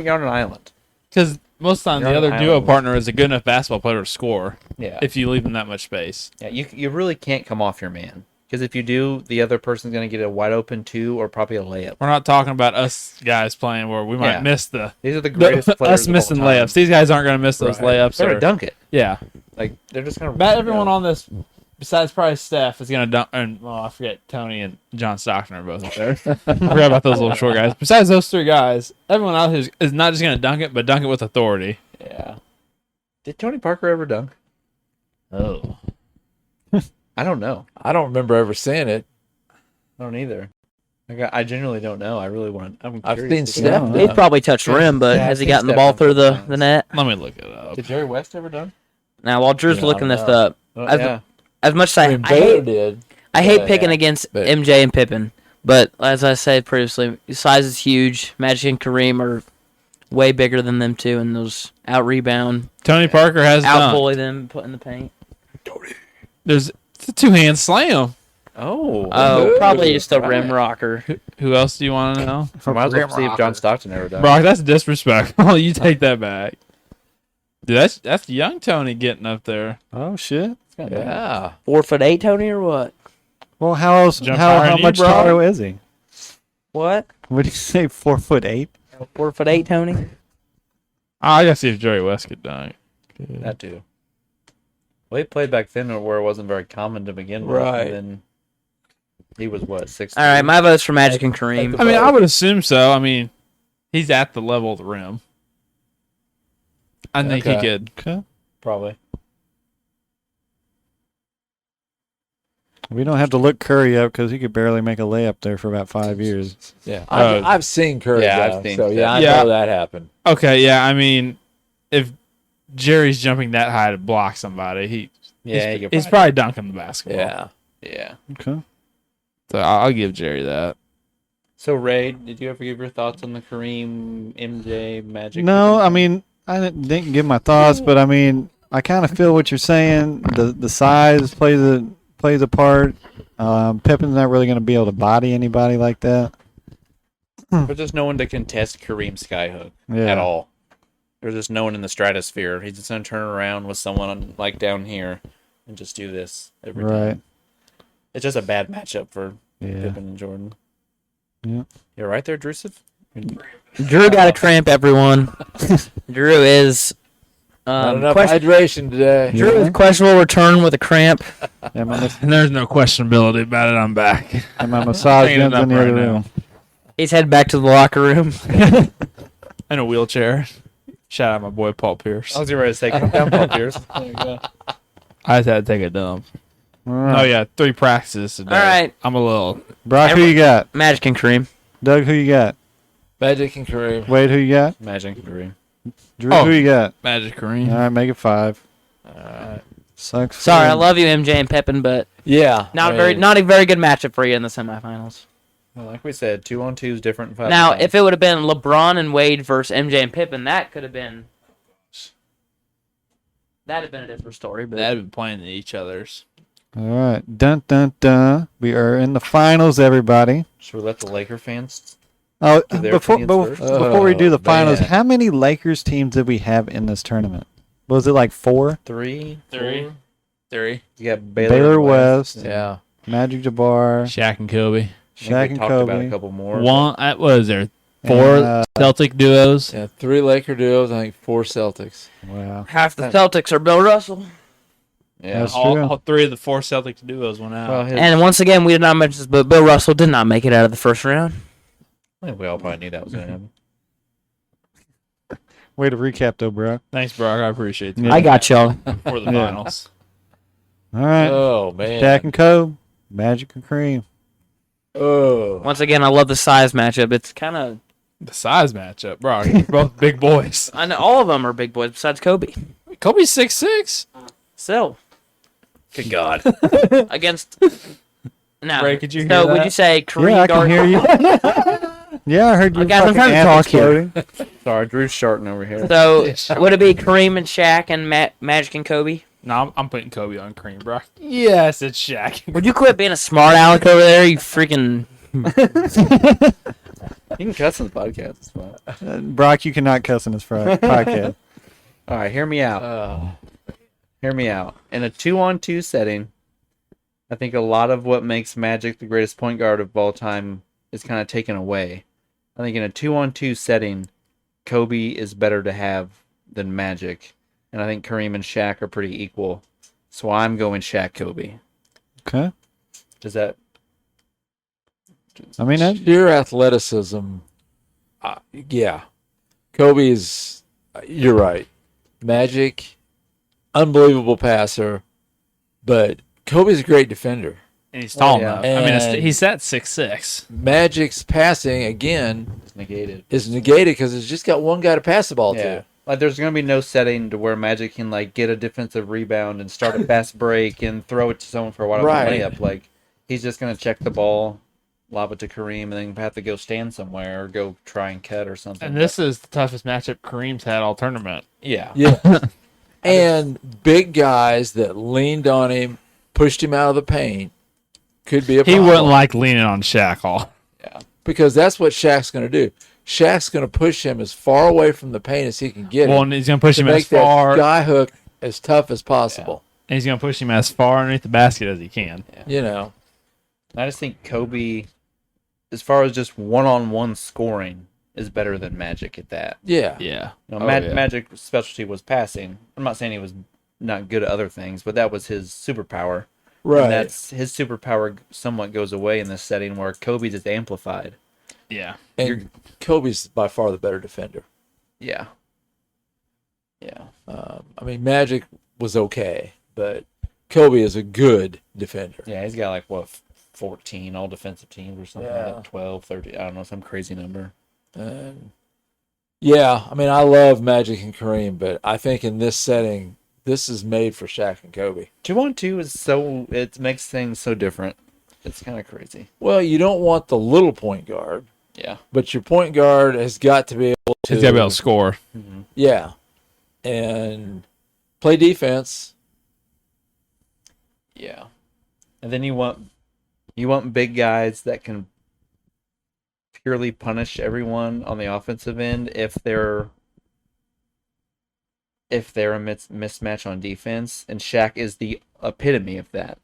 Speaker 3: You're on an island.
Speaker 2: Because most times
Speaker 3: You're
Speaker 2: the
Speaker 3: on
Speaker 2: other
Speaker 3: an
Speaker 2: duo
Speaker 3: island.
Speaker 2: partner is a good enough basketball player to score
Speaker 3: Yeah.
Speaker 2: if you leave them that much space.
Speaker 3: Yeah, you really can't come off your man. Because if you do, the other person's going to get a wide open 2 or probably a layup.
Speaker 2: We're not talking about us guys playing where we might
Speaker 3: Yeah.
Speaker 2: miss the
Speaker 3: These are the greatest players
Speaker 2: us
Speaker 3: of all
Speaker 2: missing
Speaker 3: time.
Speaker 2: layups. These guys aren't going to miss those
Speaker 5: Right.
Speaker 2: layups.
Speaker 3: They're going
Speaker 2: Or,
Speaker 3: to dunk it.
Speaker 2: yeah,
Speaker 3: Like, they're just going to...
Speaker 2: about everyone on this, besides probably Steph, is going to dunk. And well, I forget Tony and John Stockton are both up there. I forgot about those little short guys. Besides those three guys, everyone else is not just going to dunk it, but dunk it with authority.
Speaker 3: Yeah. Did Tony Parker ever dunk?
Speaker 2: Oh.
Speaker 3: I don't know.
Speaker 5: I don't remember ever seeing it.
Speaker 3: I don't either. I genuinely don't know. I really want. I'm
Speaker 5: I've
Speaker 3: curious
Speaker 5: seen
Speaker 3: to
Speaker 5: Steph
Speaker 3: know.
Speaker 5: do
Speaker 4: He's probably touched rim, but
Speaker 3: Yeah,
Speaker 4: has he
Speaker 3: I've
Speaker 4: gotten the
Speaker 3: seen
Speaker 4: ball
Speaker 3: Steph
Speaker 4: through
Speaker 3: dunk
Speaker 4: the net?
Speaker 2: Let me look it up.
Speaker 3: Did Jerry West ever done?
Speaker 4: Now, while Drew's
Speaker 5: Yeah, I
Speaker 4: looking
Speaker 5: don't
Speaker 4: this
Speaker 5: know.
Speaker 4: up,
Speaker 3: Oh,
Speaker 4: As-
Speaker 3: yeah.
Speaker 4: as much as I
Speaker 5: Baylor
Speaker 4: hate,
Speaker 5: did.
Speaker 4: I hate
Speaker 5: Yeah,
Speaker 4: picking
Speaker 5: yeah.
Speaker 4: against
Speaker 5: But-
Speaker 4: MJ and Pippen, but as I said previously, his size is huge. Magic and Kareem are way bigger than them two, and those out rebound,
Speaker 2: Tony Parker has
Speaker 4: out
Speaker 2: dunked.
Speaker 4: bully them, put in the paint.
Speaker 2: It's a two-hand slam.
Speaker 3: Oh.
Speaker 4: Oh, probably just a
Speaker 3: Right.
Speaker 4: rim rocker.
Speaker 2: Who else do you want to know?
Speaker 3: Might as well see if John Stockton ever done.
Speaker 2: Brock, that's disrespectful. You take that back. Dude, that's young Tony getting up there.
Speaker 1: Oh shit.
Speaker 5: Yeah.
Speaker 4: 4'8", Tony, or what?
Speaker 1: Well, how else?
Speaker 2: Jump higher
Speaker 1: How
Speaker 2: than you,
Speaker 1: much
Speaker 2: bro.
Speaker 1: taller is he?
Speaker 4: What?
Speaker 1: What do you say? 4'8"?
Speaker 4: 4'8", Tony.
Speaker 2: I gotta see if Jerry West could dunk.
Speaker 3: That too. Well, he played back then where it wasn't very common to begin with.
Speaker 5: Right.
Speaker 3: And then he was what, 6'?
Speaker 4: All right, my vote's for Magic and Kareem.
Speaker 2: I mean, I would assume so. I mean, he's at the level of the rim. I think he
Speaker 5: Okay.
Speaker 2: could.
Speaker 1: Okay.
Speaker 3: Probably.
Speaker 1: We don't have to look Curry up because he could barely make a layup there for about 5 years.
Speaker 5: Yeah.
Speaker 2: Oh.
Speaker 5: I've seen Curry.
Speaker 3: Yeah,
Speaker 5: dunk,
Speaker 3: I've seen
Speaker 5: so
Speaker 3: that.
Speaker 5: yeah, I
Speaker 2: Yeah.
Speaker 5: know that happened.
Speaker 2: Okay, yeah. I mean, if Jerry's jumping that high to block somebody,
Speaker 3: Yeah,
Speaker 2: he's probably dunking the basketball.
Speaker 5: Yeah.
Speaker 3: Yeah.
Speaker 1: Okay.
Speaker 2: So I'll give Jerry that.
Speaker 3: So, Ray, did you ever give your thoughts on the Kareem, MJ, Magic?
Speaker 1: No, I mean, I didn't give my thoughts, but I mean, I kind of feel what you're saying. The size plays a part. Pippen's not really going to be able to body anybody like that.
Speaker 3: But there's no one to contest Kareem Skyhook
Speaker 1: Yeah.
Speaker 3: at all. There's just no one in the stratosphere. He's just going to turn around with someone like down here and just do this every time.
Speaker 1: Right.
Speaker 3: It's just a bad matchup for
Speaker 1: Yeah.
Speaker 3: Pippen and Jordan.
Speaker 1: Yeah.
Speaker 3: You're right there, Drusif?
Speaker 4: Drew got a cramp, everyone. Drew is
Speaker 5: Not enough
Speaker 4: question-
Speaker 5: hydration today.
Speaker 4: Drew is questionable return with a cramp.
Speaker 1: And my,
Speaker 2: And there's no questionability about it. I'm back.
Speaker 1: and my massage
Speaker 2: Hanging it
Speaker 1: gun's in the
Speaker 2: up
Speaker 1: other
Speaker 2: right now.
Speaker 1: room.
Speaker 4: He's headed back to the locker room.
Speaker 2: In a wheelchair. Shout out my boy Paul Pierce.
Speaker 3: I was ready to say, come down, Paul Pierce.
Speaker 2: I just had to take a dump.
Speaker 1: All right.
Speaker 2: Oh yeah, 3 practices today.
Speaker 4: All right.
Speaker 2: I'm a little.
Speaker 1: Brock, who you got?
Speaker 4: Magic and Kareem.
Speaker 1: Doug, who you got?
Speaker 5: Magic and Kareem.
Speaker 1: Wade, who you got?
Speaker 3: Magic Kareem.
Speaker 1: Drew,
Speaker 2: Oh.
Speaker 1: who you got?
Speaker 2: Magic
Speaker 1: All
Speaker 2: Kareem.
Speaker 1: right, make it 5.
Speaker 3: Alright.
Speaker 1: Sucks. for
Speaker 4: Sorry, I
Speaker 1: him.
Speaker 4: love you, MJ and Pippen, but
Speaker 5: Yeah.
Speaker 4: not
Speaker 5: I mean,
Speaker 4: not a very good matchup for you in the semifinals.
Speaker 3: Well, like we said, 2-on-2 is different. Than 5-on-5.
Speaker 4: Now, if it would have been LeBron and Wade versus MJ and Pippen, that could have been. That'd have been a different story, but
Speaker 2: They've been playing each other's.
Speaker 1: All right. Dun, dun, dun. We are in the finals, everybody.
Speaker 3: Should we let the Laker fans?
Speaker 1: Oh,
Speaker 3: Do their
Speaker 1: before,
Speaker 3: opinions first?
Speaker 1: before we do the
Speaker 5: Oh,
Speaker 1: finals,
Speaker 5: man.
Speaker 1: how many Lakers teams did we have in this tournament? Was it like 4?
Speaker 3: 3?
Speaker 2: 3. 3.
Speaker 3: You got
Speaker 1: Baylor West.
Speaker 5: Yeah.
Speaker 1: Magic Jabbar,
Speaker 2: Shaq and Kobe.
Speaker 1: Shaq and
Speaker 3: talked about a
Speaker 1: Kobe.
Speaker 3: couple more.
Speaker 2: One. What was there? 4
Speaker 1: And,
Speaker 2: Celtic duos.
Speaker 5: Yeah. 3 Laker duos. I think 4 Celtics.
Speaker 1: wow.
Speaker 4: half the Celtics are Bill Russell.
Speaker 3: Yeah.
Speaker 1: That's
Speaker 2: All,
Speaker 1: true.
Speaker 2: all 3 of the 4 Celtic duos went out.
Speaker 3: Well, his,
Speaker 4: And once again, we did not mention this, but Bill Russell did not make it out of the first round.
Speaker 3: I think we all probably knew that was going to happen.
Speaker 1: Way to recap, though, bro.
Speaker 2: Thanks, Brock. I appreciate that.
Speaker 1: Yeah.
Speaker 4: I got y'all.
Speaker 2: For the
Speaker 1: Yeah.
Speaker 2: finals.
Speaker 1: All right.
Speaker 5: Oh man.
Speaker 1: Shaq and Kobe, Magic and Kareem.
Speaker 5: Oh.
Speaker 4: Once again, I love the size matchup. It's kind of.
Speaker 2: The size matchup, bro. You're both big boys.
Speaker 4: I know all of them are big boys besides Kobe.
Speaker 2: Kobe's 6'6".
Speaker 4: So
Speaker 3: Good God.
Speaker 4: against. Now,
Speaker 2: Ray, could you hear
Speaker 4: so would
Speaker 2: that?
Speaker 4: you say Kareem?
Speaker 1: Yeah, I can
Speaker 4: guard-
Speaker 1: hear you. Yeah, I heard you.
Speaker 4: Guys, I'm
Speaker 1: fucking
Speaker 4: trying to
Speaker 1: ants
Speaker 4: talk here.
Speaker 1: exploding.
Speaker 3: Sorry, Drew's sharting over here.
Speaker 4: So would it be Kareem and Shaq and Magic and Kobe?
Speaker 2: No, I'm putting Kobe on Kareem, bro. Yes, it's Shaq.
Speaker 4: Would you quit being a smart aleck over there? You freaking.
Speaker 3: You can cuss on the podcast. It's fine.
Speaker 1: Brock, you cannot cuss in this podcast.
Speaker 3: All right, hear me out. Hear me out. In a 2-on-2 setting, I think a lot of what makes Magic the greatest point guard of all time is kind of taken away. I think in a 2-on-2 setting, Kobe is better to have than Magic. And I think Kareem and Shaq are pretty equal. So I'm going Shaq Kobe.
Speaker 1: Okay.
Speaker 3: Does that...
Speaker 1: I mean, that,
Speaker 5: Sheer athleticism. Yeah. Kobe is. You're right. Magic, unbelievable passer, but Kobe's a great defender.
Speaker 2: And he's tall
Speaker 3: yeah.
Speaker 2: enough. I mean,
Speaker 5: And-
Speaker 2: he's at 6'6".
Speaker 5: Magic's passing again
Speaker 3: It's negated.
Speaker 5: is negated because it's just got one guy to pass the ball
Speaker 3: Yeah.
Speaker 5: to.
Speaker 3: Like, there's going to be no setting to where Magic can, like, get a defensive rebound and start a fast break and throw it to someone for a wide open
Speaker 5: Right.
Speaker 3: layup. Like, he's just going to check the ball, lob it to Kareem, and then have to go stand somewhere or go try and cut or something.
Speaker 2: And this is the toughest matchup Kareem's had all tournament.
Speaker 3: Yeah.
Speaker 5: Yeah. And big guys that leaned on him, pushed him out of the paint, could be a
Speaker 2: He
Speaker 5: problem.
Speaker 2: wouldn't like leaning on Shaq all.
Speaker 5: Because that's what Shaq's going to do. Shaq's going to push him as far away from the paint as he can get
Speaker 2: Well,
Speaker 5: him
Speaker 2: and he's going to push
Speaker 5: to
Speaker 2: him
Speaker 5: make
Speaker 2: as far.
Speaker 5: that sky hook as tough as possible.
Speaker 2: And he's going to push him as far underneath the basket as he can.
Speaker 5: You know.
Speaker 3: I just think Kobe, as far as just one-on-one scoring, is better than Magic at that.
Speaker 5: Yeah.
Speaker 2: Yeah.
Speaker 3: You know,
Speaker 5: yeah.
Speaker 3: Magic's specialty was passing. I'm not saying he was not good at other things, but that was his superpower.
Speaker 5: Right.
Speaker 3: And that's his superpower somewhat goes away in this setting where Kobe's is amplified.
Speaker 2: Yeah.
Speaker 5: And Kobe's by far the better defender.
Speaker 3: Yeah. Yeah.
Speaker 5: I mean, Magic was okay, but Kobe is a good defender.
Speaker 3: Yeah, he's got like, what, 14 all defensive teams or something like
Speaker 5: Yeah.
Speaker 3: that. 12, 13, I don't know, some crazy number.
Speaker 5: And yeah, I mean, I love Magic and Kareem, but I think in this setting, this is made for Shaq and Kobe.
Speaker 3: 2-on-2 is so, it makes things so different. It's kind of crazy.
Speaker 5: Well, you don't want the little point guard,
Speaker 3: Yeah.
Speaker 5: but your point guard has got to be able to.
Speaker 2: He's got to be able to score.
Speaker 5: Yeah, and play defense.
Speaker 3: Yeah. And then you want big guys that can purely punish everyone on the offensive end if they're a mismatch on defense, and Shaq is the epitome of that.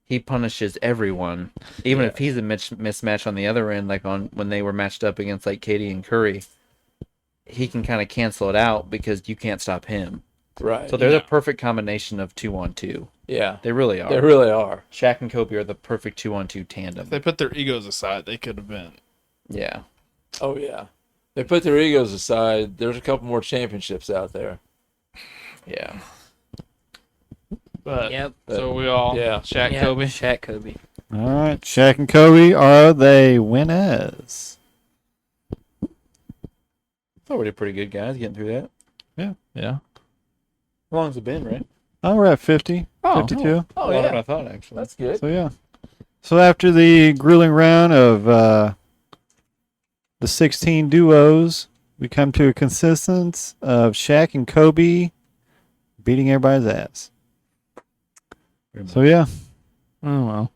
Speaker 3: He punishes everyone, even if he's a mismatch on the other end, like on when they were matched up against like Katie and Curry. He can kind of cancel it out because you can't stop him.
Speaker 5: Right.
Speaker 3: So they're the perfect combination of 2-on-2.
Speaker 5: Yeah,
Speaker 3: They really are.
Speaker 5: they really are.
Speaker 3: Shaq and Kobe are the perfect 2-on-2 tandem.
Speaker 2: If they put their egos aside, they could have been.
Speaker 3: Yeah.
Speaker 5: Oh yeah, they put their egos aside. There's a couple more championships out there.
Speaker 3: Yeah.
Speaker 2: But
Speaker 4: Yep.
Speaker 2: so we all
Speaker 5: Yeah.
Speaker 2: Shaq,
Speaker 4: Yeah,
Speaker 2: Kobe.
Speaker 4: Shaq, Kobe.
Speaker 1: All right, Shaq and Kobe, are they winners?
Speaker 3: Thought we did pretty good, guys, getting through that.
Speaker 2: Yeah.
Speaker 3: How long has it been, right?
Speaker 1: Oh, we're at 50, 52.
Speaker 5: Oh
Speaker 3: Longer than
Speaker 5: yeah,
Speaker 3: I thought, actually.
Speaker 5: that's good.
Speaker 1: So yeah. So after the grueling round of the 16 duos, we come to a consistency of Shaq and Kobe beating everybody's ass. So yeah.
Speaker 2: Oh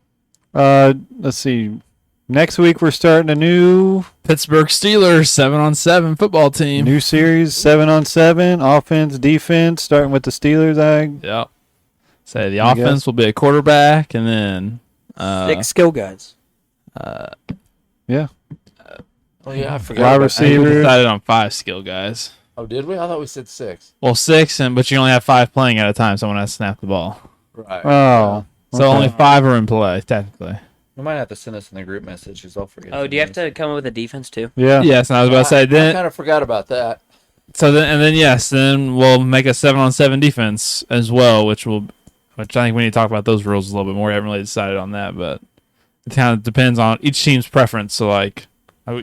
Speaker 2: well.
Speaker 1: Let's see. Next week we're starting a new
Speaker 2: Pittsburgh Steelers 7-on-7 football team.
Speaker 1: new series, 7-on-7, offense, defense, starting with the Steelers.
Speaker 2: Yep. Say the
Speaker 1: I guess.
Speaker 2: offense will be a quarterback, and then
Speaker 4: 6 skill guys.
Speaker 1: Yeah.
Speaker 5: Oh yeah, I forgot.
Speaker 1: Wide
Speaker 5: about
Speaker 2: I think we
Speaker 1: receiver.
Speaker 2: decided on 5 skill guys.
Speaker 5: Oh, did we? I thought we said 6.
Speaker 2: Well, 6, but you only have 5 playing at a time. Someone has to snap the ball,
Speaker 5: Right.
Speaker 1: Oh.
Speaker 2: so
Speaker 1: okay.
Speaker 2: only 5 are in play technically.
Speaker 3: We might have to send this in the group message because I'll forget.
Speaker 4: Oh, do you have to come up with a defense too?
Speaker 1: Yeah.
Speaker 2: Yes, and I was about to say
Speaker 5: I
Speaker 2: then.
Speaker 5: kind of forgot about that.
Speaker 2: So then yes, then we'll make a 7-on-7 defense as well, which I think we need to talk about those rules a little bit more. We haven't really decided on that, but it kind of depends on each team's preference. So like,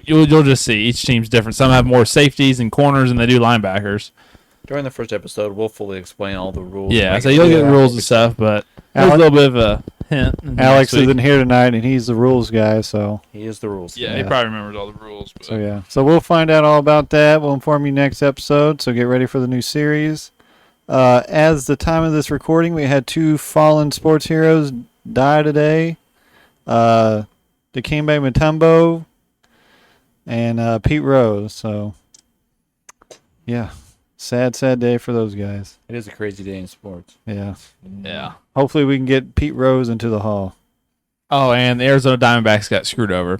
Speaker 2: you'll just see each team's different. Some have more safeties and corners than they do linebackers.
Speaker 3: During the first episode, we'll fully explain all the rules.
Speaker 2: Yeah,
Speaker 3: Like,
Speaker 2: so you'll get
Speaker 1: Yeah.
Speaker 2: rules and stuff, but there's a
Speaker 1: Alex-
Speaker 2: little bit of a hint.
Speaker 1: Alex
Speaker 2: next week.
Speaker 1: isn't here tonight, and he's the rules guy, so
Speaker 3: He is the rules.
Speaker 2: Yeah,
Speaker 3: guy.
Speaker 2: he probably remembers all the rules. But
Speaker 1: yeah. So we'll find out all about that. We'll inform you next episode, so get ready for the new series. As the time of this recording, we had 2 fallen sports heroes die today. Dikembe Mutombo and Pete Rose. So, yeah. Sad day for those guys.
Speaker 3: It is a crazy day in sports.
Speaker 1: Yeah.
Speaker 2: yeah.
Speaker 1: Hopefully we can get Pete Rose into the Hall.
Speaker 2: Oh, and the Arizona Diamondbacks got screwed over.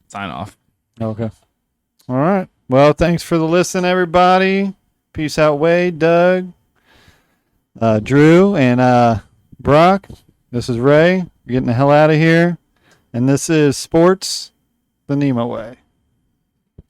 Speaker 2: Sign off.
Speaker 1: Okay. All right. Well, thanks for the listen, everybody. Peace out, Wade, Doug, Drew, and Brock. This is Ray. We're getting the hell out of here. And this is Sports the NEMO Way.